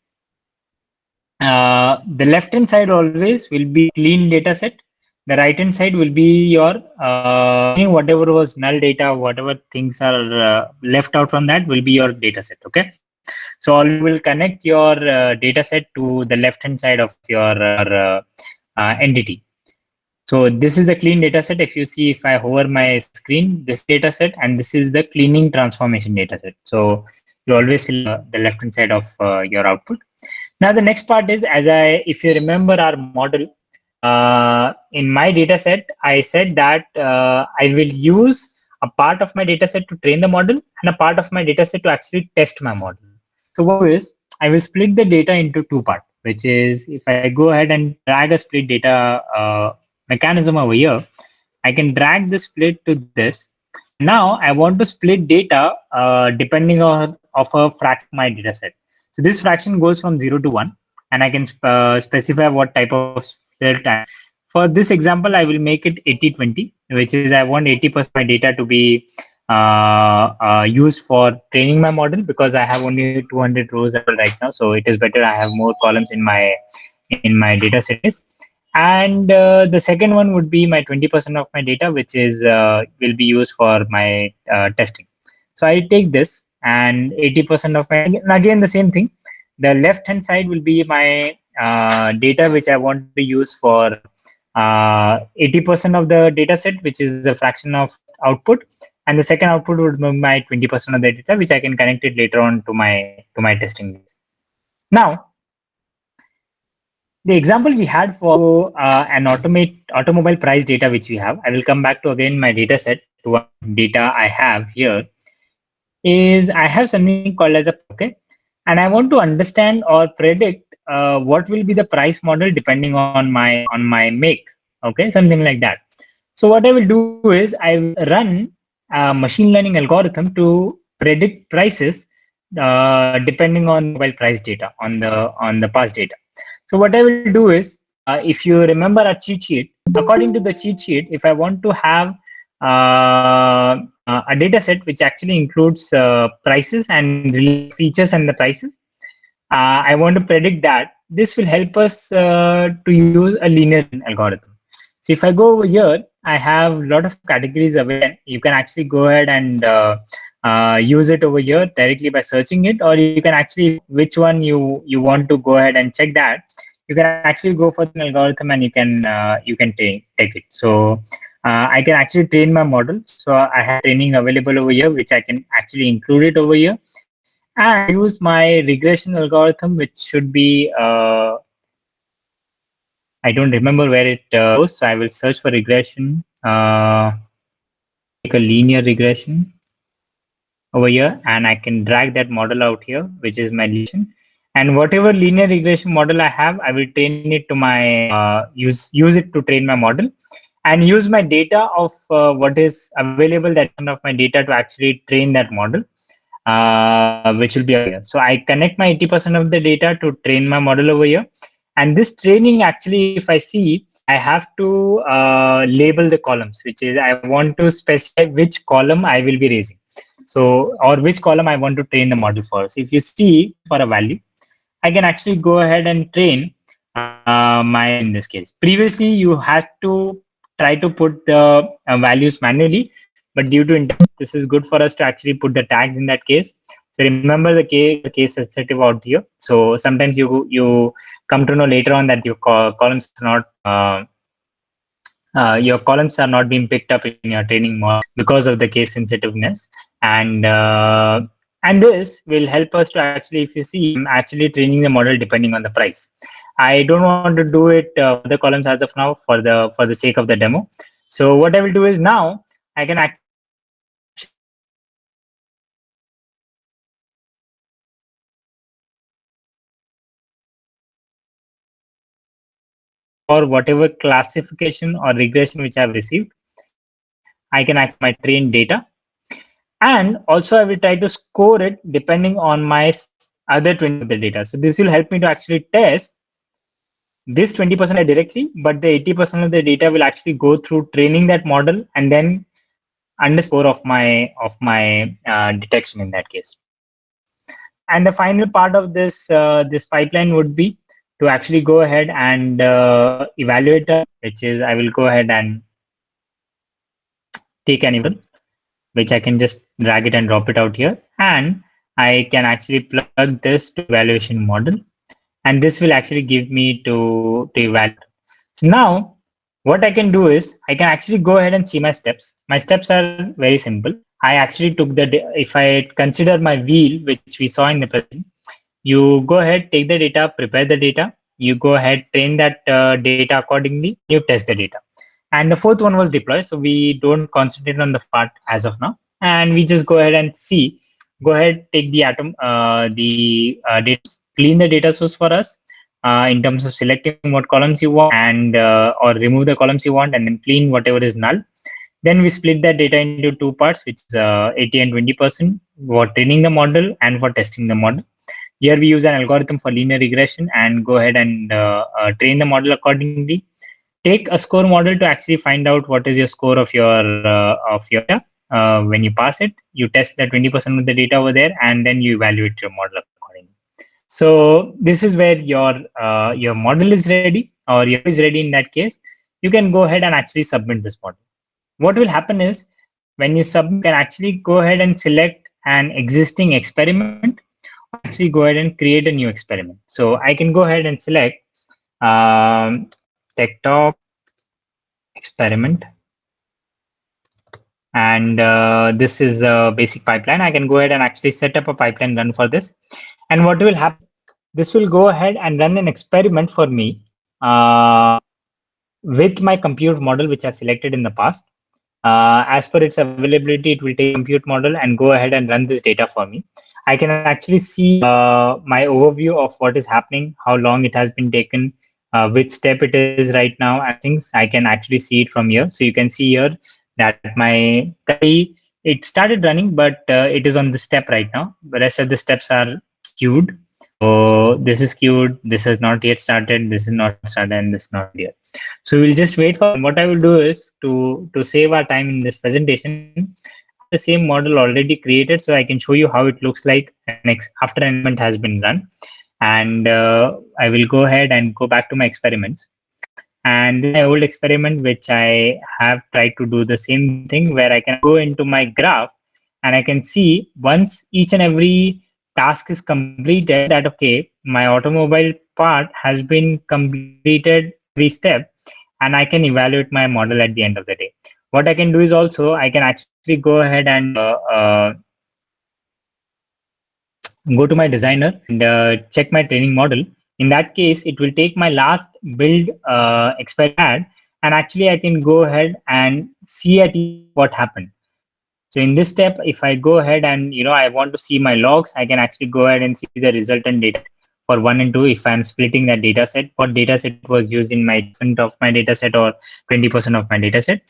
the left hand side always will be clean data set. The right hand side will be your whatever was null data, whatever things are left out from that will be your data set. Okay, so all will connect your data set to the left hand side of your entity. So this is the clean data set. If you see, if I hover my screen, this data set, and this is the cleaning transformation data set. So you always see the left hand side of your output. Now the next part is, if you remember our model, in my data set, I said that I will use a part of my data set to train the model and a part of my data set to actually test my model. So what is, I will split the data into two parts, which is if I go ahead and drag a split data mechanism over here, I can drag the split to this. Now I want to split data depending on of a fraction of my data set. So this fraction goes from 0 to 1, and I can specify what type of set. For this example, I will make it 80-20, which is I want 80% of my data to be used for training my model, because I have only 200 rows right now. So it is better I have more columns in my data set. And the second one would be my 20% of my data, which is will be used for my testing. So I take this, and 80% of my, and again the same thing. The left hand side will be my data which I want to use for 80% of the data set, which is the fraction of output, and the second output would be my 20% of the data, which I can connect it later on to my testing. Now, the example we had for an automobile price data which we have, I will come back to again my data set to what data I have here, is I have something called as a okay, and I want to understand or predict what will be the price model depending on my make. Okay, something like that. So what I will do is I will run a machine learning algorithm to predict prices depending on mobile price data on the past data. So what I will do is, if you remember a cheat sheet, according to the cheat sheet, if I want to have a data set which actually includes prices and features and the prices, I want to predict that. This will help us to use a linear algorithm. So if I go over here, I have a lot of categories available. You can actually go ahead and use it over here directly by searching it, or you can actually, which one you want to go ahead and check that, you can actually go for an algorithm and you can take it. So I can actually train my model. So I have training available over here, which I can actually include it over here, and use my regression algorithm, which should be I don't remember where it goes. So I will search for regression, take a linear regression over here, and I can drag that model out here, which is my regression. And whatever linear regression model I have, I will train it to my use it to train my model, and use my data of what is available, that of my data, to actually train that model, which will be over here. So I connect my 80% of the data to train my model over here. And this training, actually, if I see, I have to label the columns, which is I want to specify which column I will be raising. So, or which column I want to train the model for. So if you see for a value, I can actually go ahead and train my, in this case. Previously, you had to try to put the values manually, but due to index, this is good for us to actually put the tags in that case. So remember the case sensitive out here. So sometimes you come to know later on that your columns are not your columns are not being picked up in your training model because of the case sensitiveness, and this will help us to actually, if you see, I'm actually training the model depending on the price. I don't want to do it for the columns as of now for the sake of the demo. So what I will do is, now I can actually or whatever classification or regression which I've received, I can actually my trained data, and also I will try to score it depending on my other 20 of the data. So this will help me to actually test this 20% directly, but the 80% of the data will actually go through training that model and then underscore of my detection in that case. And the final part of this this pipeline would be to actually go ahead and evaluate, which is I will go ahead and take an event, which I can just drag it and drop it out here, and I can actually plug this to evaluation model, and this will actually give me to evaluate. So now what I can do is I can actually go ahead and see my steps. My steps are very simple. I actually took if I consider my wheel, which we saw in the presentation, you go ahead, take the data, prepare the data, you go ahead, train that data accordingly, you test the data. And the fourth one was deploy. So we don't concentrate on the part as of now, and we just go ahead and see. Go ahead, take the data, clean the data source for us in terms of selecting what columns you want, and or remove the columns you want, and then clean whatever is null. Then we split that data into two parts, which is 80 and 20% for training the model and for testing the model. Here we use an algorithm for linear regression and go ahead and train the model accordingly. Take a score model to actually find out what is your score of your data. When you pass it, you test the 20% of the data over there, and then you evaluate your model accordingly. So this is where your model is ready, or your is ready. In that case, you can go ahead and actually submit this model. What will happen is when you submit, you can actually go ahead and select an existing experiment, or actually go ahead and create a new experiment. So I can go ahead and select TechTalk experiment, and this is the basic pipeline. I can go ahead and actually set up a pipeline run for this. And what will happen, this will go ahead and run an experiment for me with my compute model, which I've selected in the past. As per its availability, it will take compute model and go ahead and run this data for me. I can actually see my overview of what is happening, how long it has been taken, which step it is right now, and things. I can actually see it from here. So you can see here that it started running, but it is on the step right now. The rest of the steps are queued. So this is queued. This has not yet started. This is not started, and this is not yet. So we'll just wait for. What I will do is to save our time in this presentation, the same model already created, so I can show you how it looks like next after an experiment has been run. And I will go ahead and go back to my experiments. And my old experiment, which I have tried to do the same thing, where I can go into my graph and I can see once each and every task is completed, that okay, my automobile part has been completed every step, and I can evaluate my model at the end of the day. What I can do is also I can actually go ahead and go to my designer and check my training model. In that case, it will take my last build experiment, and actually I can go ahead and see at what happened. So in this step, if I go ahead and I want to see my logs, I can actually go ahead and see the resultant data for 1 and 2. If I'm splitting that data set, what data set was used in my percent of my data set or 20% of my data set.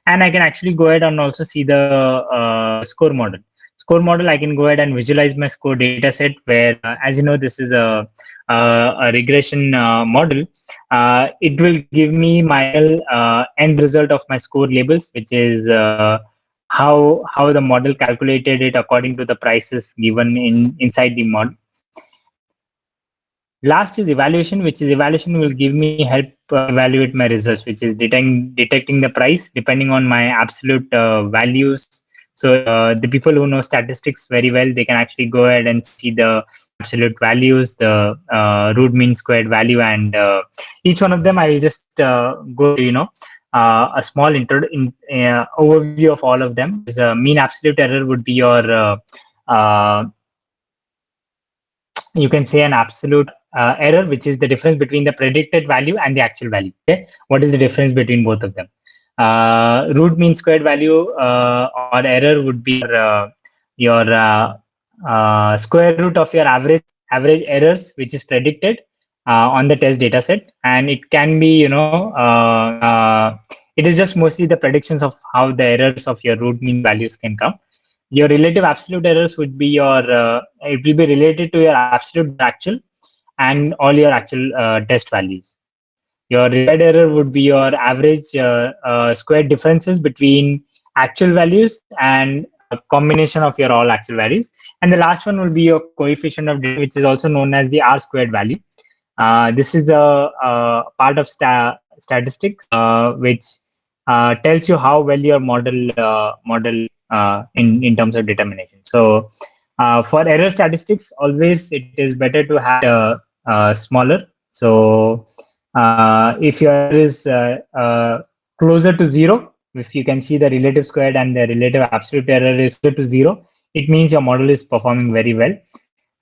And I can actually go ahead and also see the score model. Score model, I can go ahead and visualize my score data set where, as you know, this is a regression model. It will give me my end result of my score labels, which is how the model calculated it according to the prices given inside the model. Last is evaluation, which is evaluation will give me help evaluate my results, which is detecting the price depending on my absolute values. So the people who know statistics very well, they can actually go ahead and see the absolute values, the root mean squared value, and each one of them I will just go a small overview of all of them. Is mean absolute error would be your you can say an absolute error, which is the difference between the predicted value and the actual value. Okay, what is the difference between both of them? Root mean squared value or error would be your square root of your average errors, which is predicted on the test data set, and it can be it is just mostly the predictions of how the errors of your root mean values can come. Your relative absolute errors would be your it will be related to your absolute actual and all your actual test values. Your required error would be your average squared differences between actual values and a combination of your all actual values. And the last one will be your coefficient of which is also known as the R squared value. This is the part of statistics which tells you how well your model in terms of determination. So for error statistics, always it is better to have smaller. So if your error is closer to 0, if you can see the relative squared and the relative absolute error is closer to 0, it means your model is performing very well.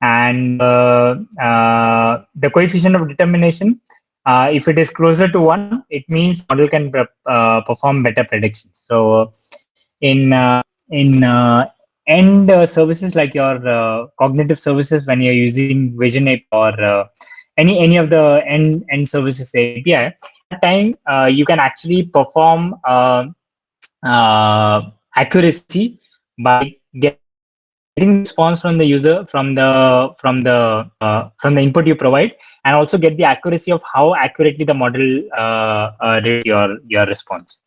And the coefficient of determination, if it is closer to 1, it means model can perform better predictions. So in end services like your cognitive services, when you're using Vision API or any of the end services API, at that time you can actually perform accuracy by getting getting response from the user from the input you provide, and also get the accuracy of how accurately the model read your response.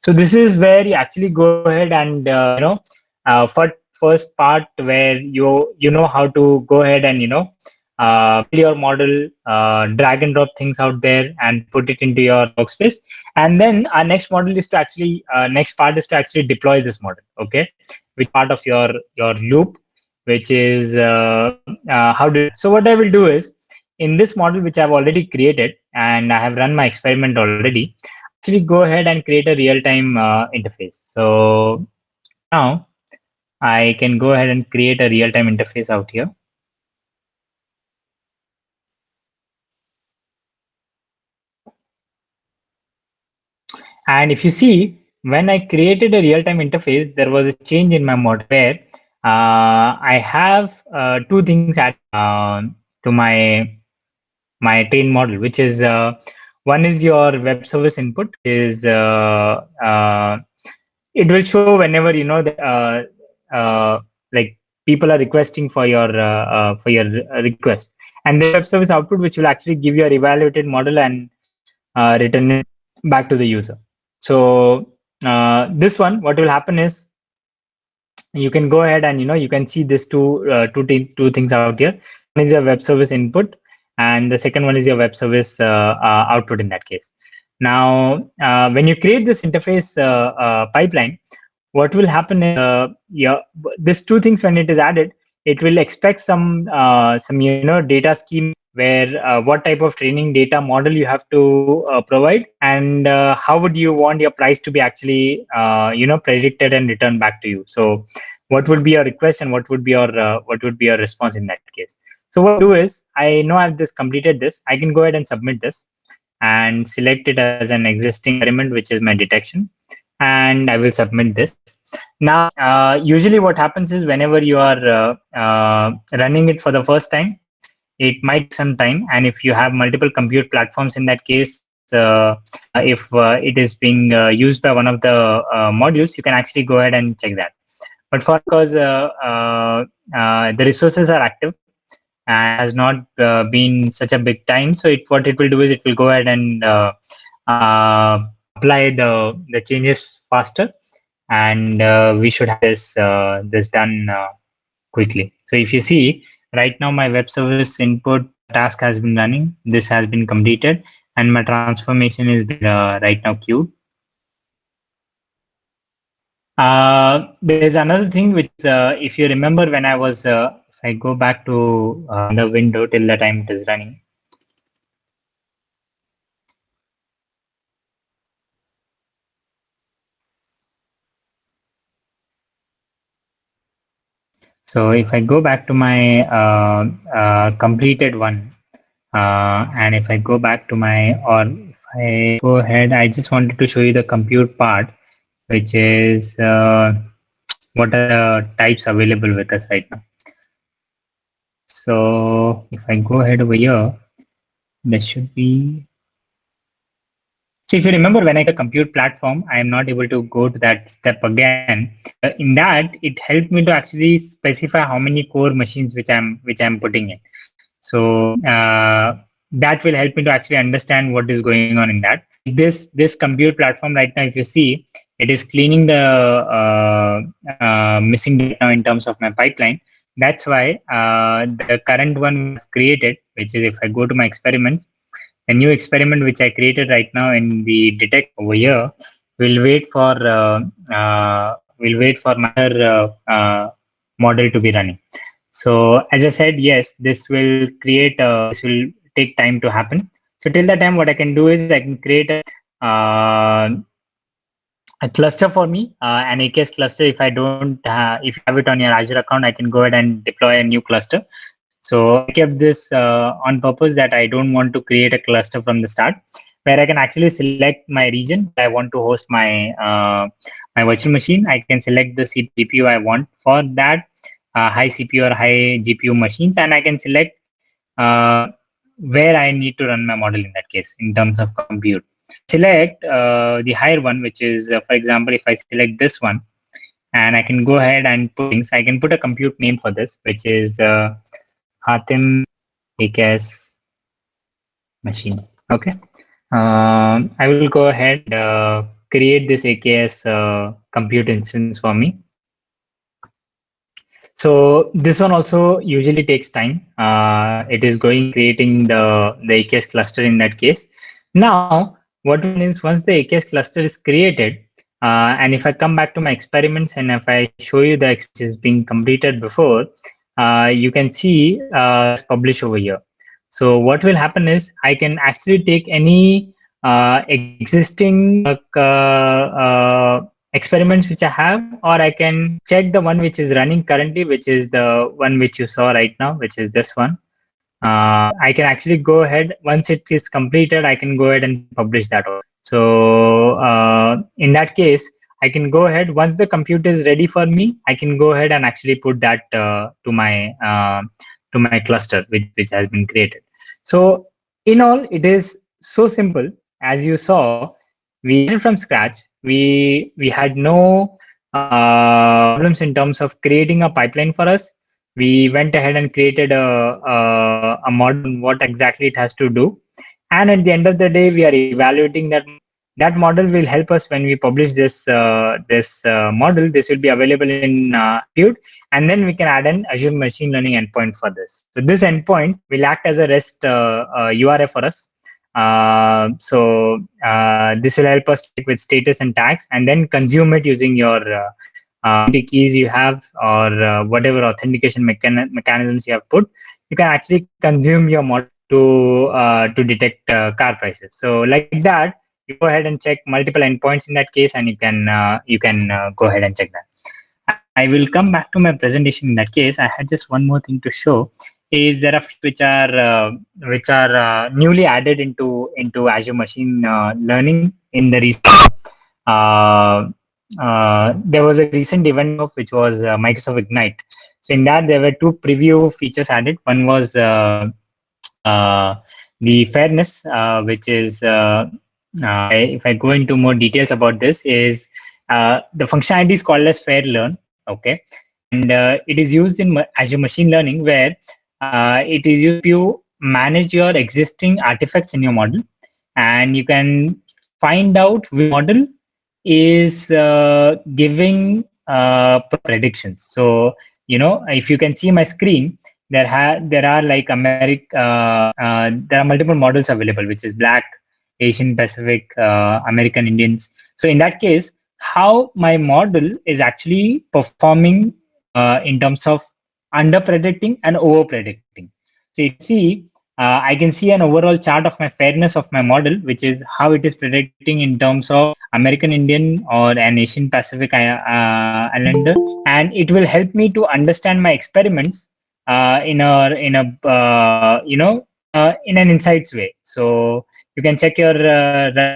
So this is where you actually go ahead and for first part where you know how to go ahead and build your model, drag and drop things out there and put it into your workspace. And then our next model is to actually next part is to actually deploy this model, okay, which part of your loop, which is how do. So what I will do is, in this model which I've already created and I have run my experiment already, actually go ahead and create a real-time interface. So now I can go ahead and create a real-time interface out here. And if you see, when I created a real-time interface, there was a change in my model where I have two things added to my train model, which is one is your web service input, is it will show whenever like people are requesting for your request, and the web service output, which will actually give you a evaluated model and return it back to the user. So this one, what will happen is, you can go ahead and you can see this two things out here. One is your web service input, and the second one is your web service output in that case. Now when you create this interface pipeline, what will happen is yeah, this two things, when it is added, it will expect some data scheme where what type of training data model you have to provide, and how would you want your price to be actually predicted and returned back to you. So what would be your request and what would be your response in that case. So what I do is, I know I've just completed this, I can go ahead and submit this and select it as an existing experiment, which is my detection, and I will submit this. Now usually what happens is, whenever you are running it for the first time, it might take some time, and if you have multiple compute platforms in that case, if it is being used by one of the modules, you can actually go ahead and check that. But for, because the resources are active and has not been such a big time, so what it will do is, it will go ahead and apply the changes faster, and we should have this done quickly. So if you see, right now my web service input task has been running, this has been completed, and my transformation is right now queued. There's another thing which, if you remember, when I was, if I go back to the window till the time it is running. So if I go back to my completed one, and if I go back to my, or if I go ahead, I just wanted to show you the compute part, which is what are the types available with us right now. So if I go ahead over here, there should be. So if you remember, when I get a compute platform, I am not able to go to that step again. In that, it helped me to actually specify how many core machines which I'm putting in. So that will help me to actually understand what is going on in that. This compute platform right now, if you see, it is cleaning the missing data in terms of my pipeline. That's why the current one we've created, which is, if I go to my experiments, a new experiment which I created right now in the detect over here, will wait for my model to be running. So as I said, yes, this will this will take time to happen. So till that time, what I can do is, I can create a cluster for me, an AKS cluster. If I don't, if you have it on your Azure account, I can go ahead and deploy a new cluster. So I kept this on purpose, that I don't want to create a cluster from the start, where I can actually select my region I want to host my my virtual machine. I can select the CPU I want for that high CPU or high GPU machines, and I can select where I need to run my model in that case in terms of compute. Select the higher one, which is, for example, if I select this one, and I can go ahead and put things. I can put a compute name for this, which is Hatim AKS machine. Okay. I will go ahead and create this AKS compute instance for me. So this one also usually takes time. It is going creating the AKS cluster in that case. Now, what is once the AKS cluster is created, and if I come back to my experiments and if I show you the which is being completed before, you can see publish over here. So what will happen is I can actually take any existing experiments which I have, or I can check the one which is running currently, which is the one which you saw right now, which is this one. I can actually go ahead once it is completed. I can go ahead and publish that also. So in that case, I can go ahead once the compute is ready for me. I can go ahead and actually put that to my cluster, which has been created. So in all, it is so simple. As you saw, we started from scratch. We had no problems in terms of creating a pipeline for us. We went ahead and created a model, what exactly it has to do. And at the end of the day, we are evaluating that. That model will help us when we publish this model. This will be available in Compute, and then we can add an Azure Machine Learning endpoint for this. So this endpoint will act as a REST URI for us. This will help us with status and tags, and then consume it using your keys you have, or whatever authentication mechanisms you have put. You can actually consume your model to detect car prices. So like that, you go ahead and check multiple endpoints in that case, and you can go ahead and check that. I will come back to my presentation in that case. I had just one more thing to show. Is there are which are newly added into Azure Machine Learning in the recent. There was a recent event of which was Microsoft Ignite. So in that there were two preview features added. One was the fairness, which is if I go into more details about this, is the functionality is called as Fair Learn. Okay, and it is used in Azure Machine Learning, where it is used to manage your existing artifacts in your model, and you can find out which model is giving predictions. So if you can see my screen, there are like there are multiple models available, which is Black, Asian Pacific, American Indians. So in that case, how my model is actually performing in terms of under predicting and over predicting. So you see, I can see an overall chart of my fairness of my model, which is how it is predicting in terms of American Indian or an Asian Pacific islander, and it will help me to understand my experiments in an insights way. So you can check your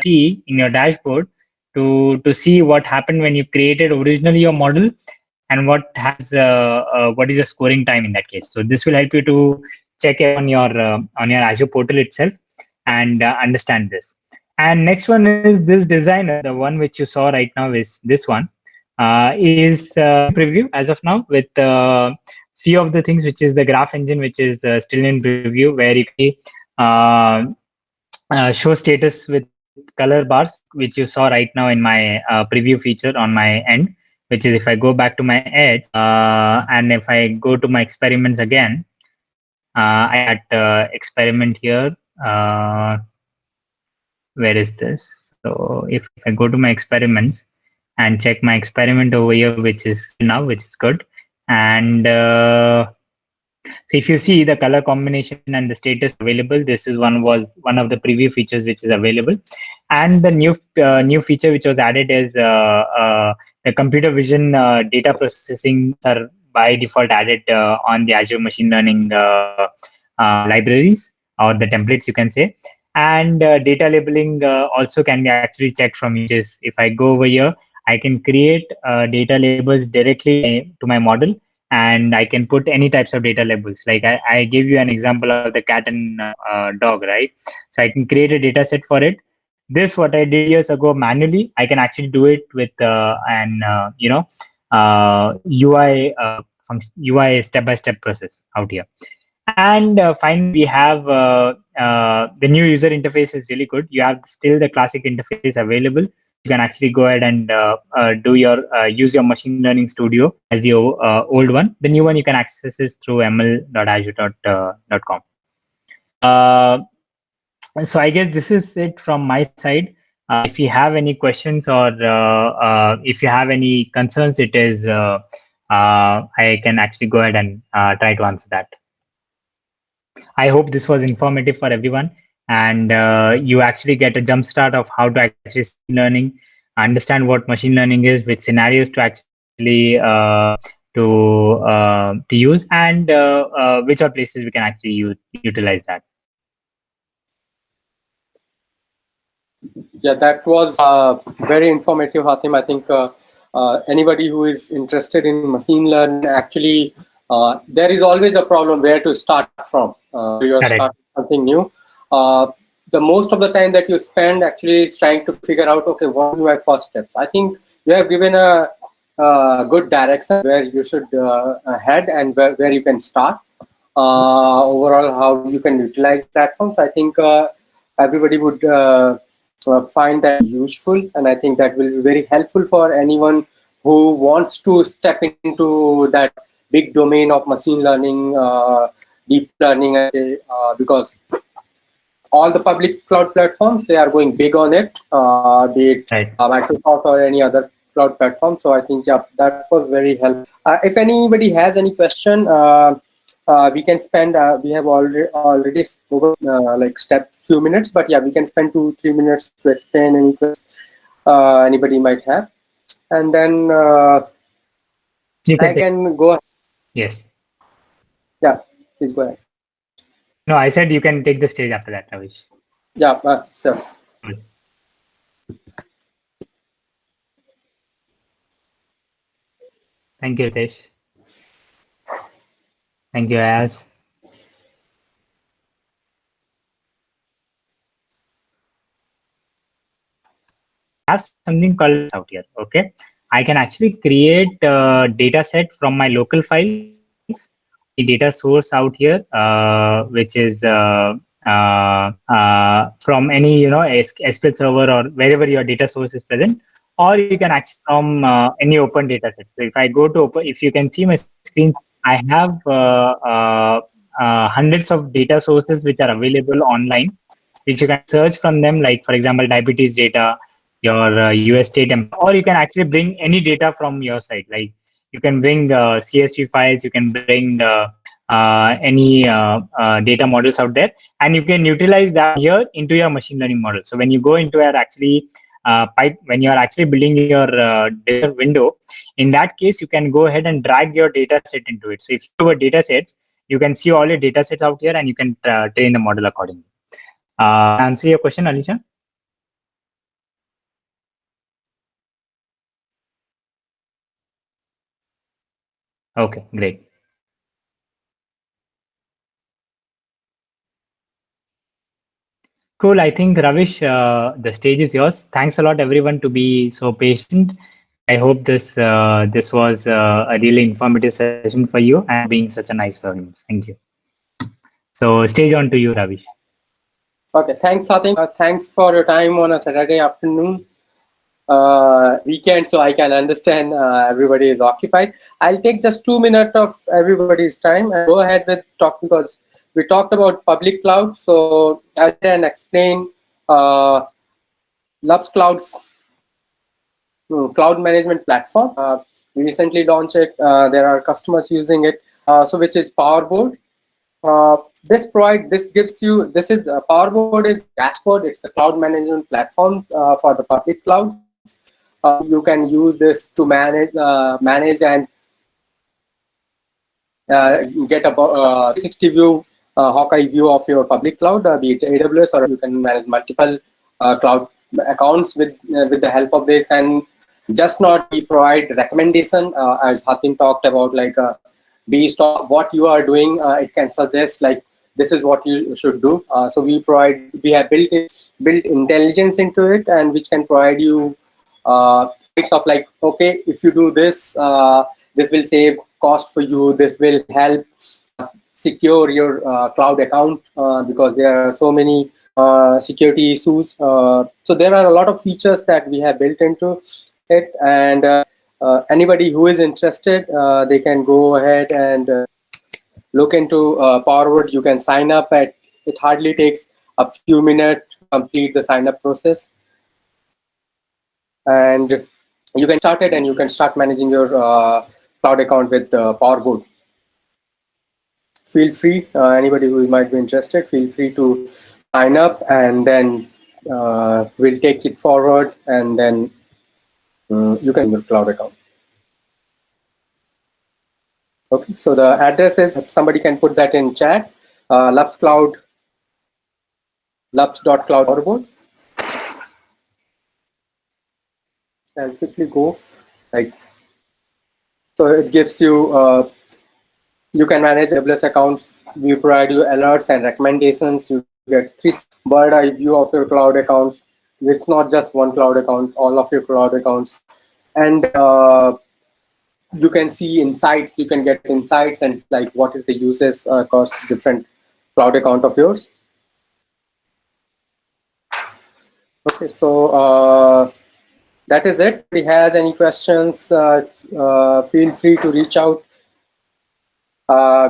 see in your dashboard to see what happened when you created originally your model, and what is the scoring time in that case. So this will help you to check it on your Azure portal itself and understand this. And next one is this designer, the one which you saw right now is this one. Is preview as of now with few of the things, which is the graph engine, which is still in preview, where you can show status with color bars, which you saw right now in my preview feature on my end, which is if I go back to my edge and if I go to my experiments again, I had experiment here. Where is this? So if I go to my experiments and check my experiment over here, which is now, which is good. And so if you see the color combination and the status available, this is one of the preview features which is available. And the new feature which was added is the computer vision data processing are by default added on the Azure Machine Learning libraries, or the templates you can say. And data labeling also can be actually checked from images. If I go over here, I can create data labels directly to my model, and I can put any types of data labels. Like I gave you an example of the cat and dog, right? So I can create a data set for it. This, what I did years ago manually, I can actually do it with UI UI step-by-step process out here. And finally, we have the new user interface is really good. You have still the classic interface available. You can actually go ahead and do your use your machine learning studio as the old one. The new one you can access is through ml.azure.com. So I guess this is it from my side. If you have any questions or if you have any concerns, I can actually go ahead and try to answer that. I hope this was informative for everyone, and you actually get a jump start of how to actually learning, understand what machine learning is, which scenarios to actually to use, and which are places we can actually utilize that. Yeah, that was very informative, Hatim. I think anybody who is interested in machine learning, actually, there is always a problem where to start from. You're starting something new. The most of the time that you spend actually is trying to figure out, okay, what are my first steps? I think you have given a good direction where you should head and where you can start. Overall, how you can utilize platforms. I think everybody would find that useful, and I think that will be very helpful for anyone who wants to step into that big domain of machine learning, deep learning, because all the public cloud platforms, they are going big on it, be it Microsoft or any other cloud platform. So I think, yeah, that was very helpful. If anybody has any question, we can spend, we have already spoken like few minutes, but yeah, we can spend 2-3 minutes to explain any questions anybody might have. And then I can go ahead. Yes. Yeah, please go ahead. No, I said you can take the stage after that, Ravish. Yeah, sure. Thank you, Ritesh. Thank you, Ayaz. I have something called out here. Okay, I can actually create a data set from my local files, the data source out here, which is from any SQL server or wherever your data source is present, or you can actually from any open data set. So if I go to open, if you can see my screen, I have hundreds of data sources which are available online, which you can search from them. Like for example, diabetes data, your US state, or you can actually bring any data from your site. Like you can bring CSV files, you can bring any data models out there, and you can utilize that here into your machine learning model. So when you go into your actually when you are actually building your data window, in that case, you can go ahead and drag your data set into it. So if you have data sets, you can see all your data sets out here, and you can train the model accordingly. Answer your question, Alisha? Okay, great. Cool. I think Ravish, the stage is yours. Thanks a lot, everyone, to be so patient. I hope this was a really informative session for you and being such a nice audience. Thank you. So, stage on to you, Ravish. Okay, thanks, Hatim. Thanks for your time on a Saturday afternoon. Weekend, so I can understand everybody is occupied. I'll take just 2 minutes of everybody's time and go ahead with talk, because we talked about public cloud. So I'll then explain Lux Cloud's cloud management platform. We recently launched it. There are customers using it. So which is PowerBoard. This gives you, PowerBoard is dashboard. It's the cloud management platform for the public cloud. You can use this to manage and get a 60 view, Hawkeye view of your public cloud, be it AWS, or you can manage multiple cloud accounts with the help of this. And just not we provide recommendation, as Hatim talked about, like based on what you are doing, it can suggest like this is what you should do. So we have built intelligence into it, and which can provide you of like, okay, if you do this, this will save cost for you. This will help secure your cloud account because there are so many security issues. So there are a lot of features that we have built into it, and anybody who is interested, they can go ahead and look into Powerwood. You can sign up at, it hardly takes a few minutes to complete the sign up process, and you can start it and you can start managing your cloud account with Powerwood. Feel free, anybody who might be interested, feel free to sign up, and then we'll take it forward, and then you can your cloud account. Okay, so the address is, if somebody can put that in chat, lubs.cloud Powerwood. I'll quickly go, like, so it gives you, you can manage AWS accounts. We provide you alerts and recommendations. You get 3 bird eye view of your cloud accounts. It's not just one cloud account, all of your cloud accounts. And you can see insights, you can get insights and like what is the uses across different cloud account of yours. Okay, so that is it. If he has any questions, feel free to reach out.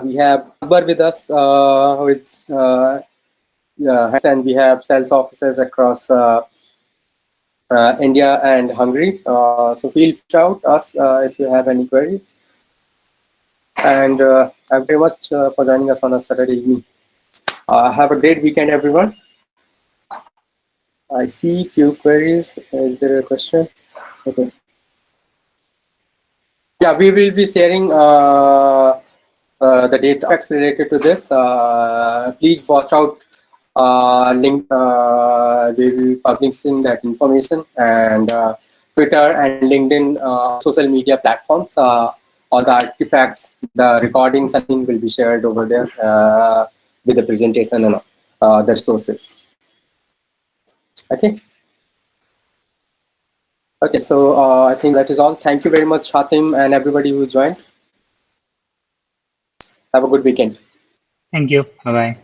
We have Akbar with us, who is, and we have sales offices across India and Hungary. So feel free to shout us if you have any queries. And thank you very much for joining us on a Saturday evening. Have a great weekend, everyone. I see few queries. Is there a question? Okay. Yeah, we will be sharing the data related to this. Please watch out. Link, we will be publishing that information, and Twitter and LinkedIn social media platforms. All the artifacts, the recordings, I think will be shared over there with the presentation and the sources. Okay. Okay, so I think that is all. Thank you very much, Hatim, and everybody who joined. Have a good weekend. Thank you. Bye-bye.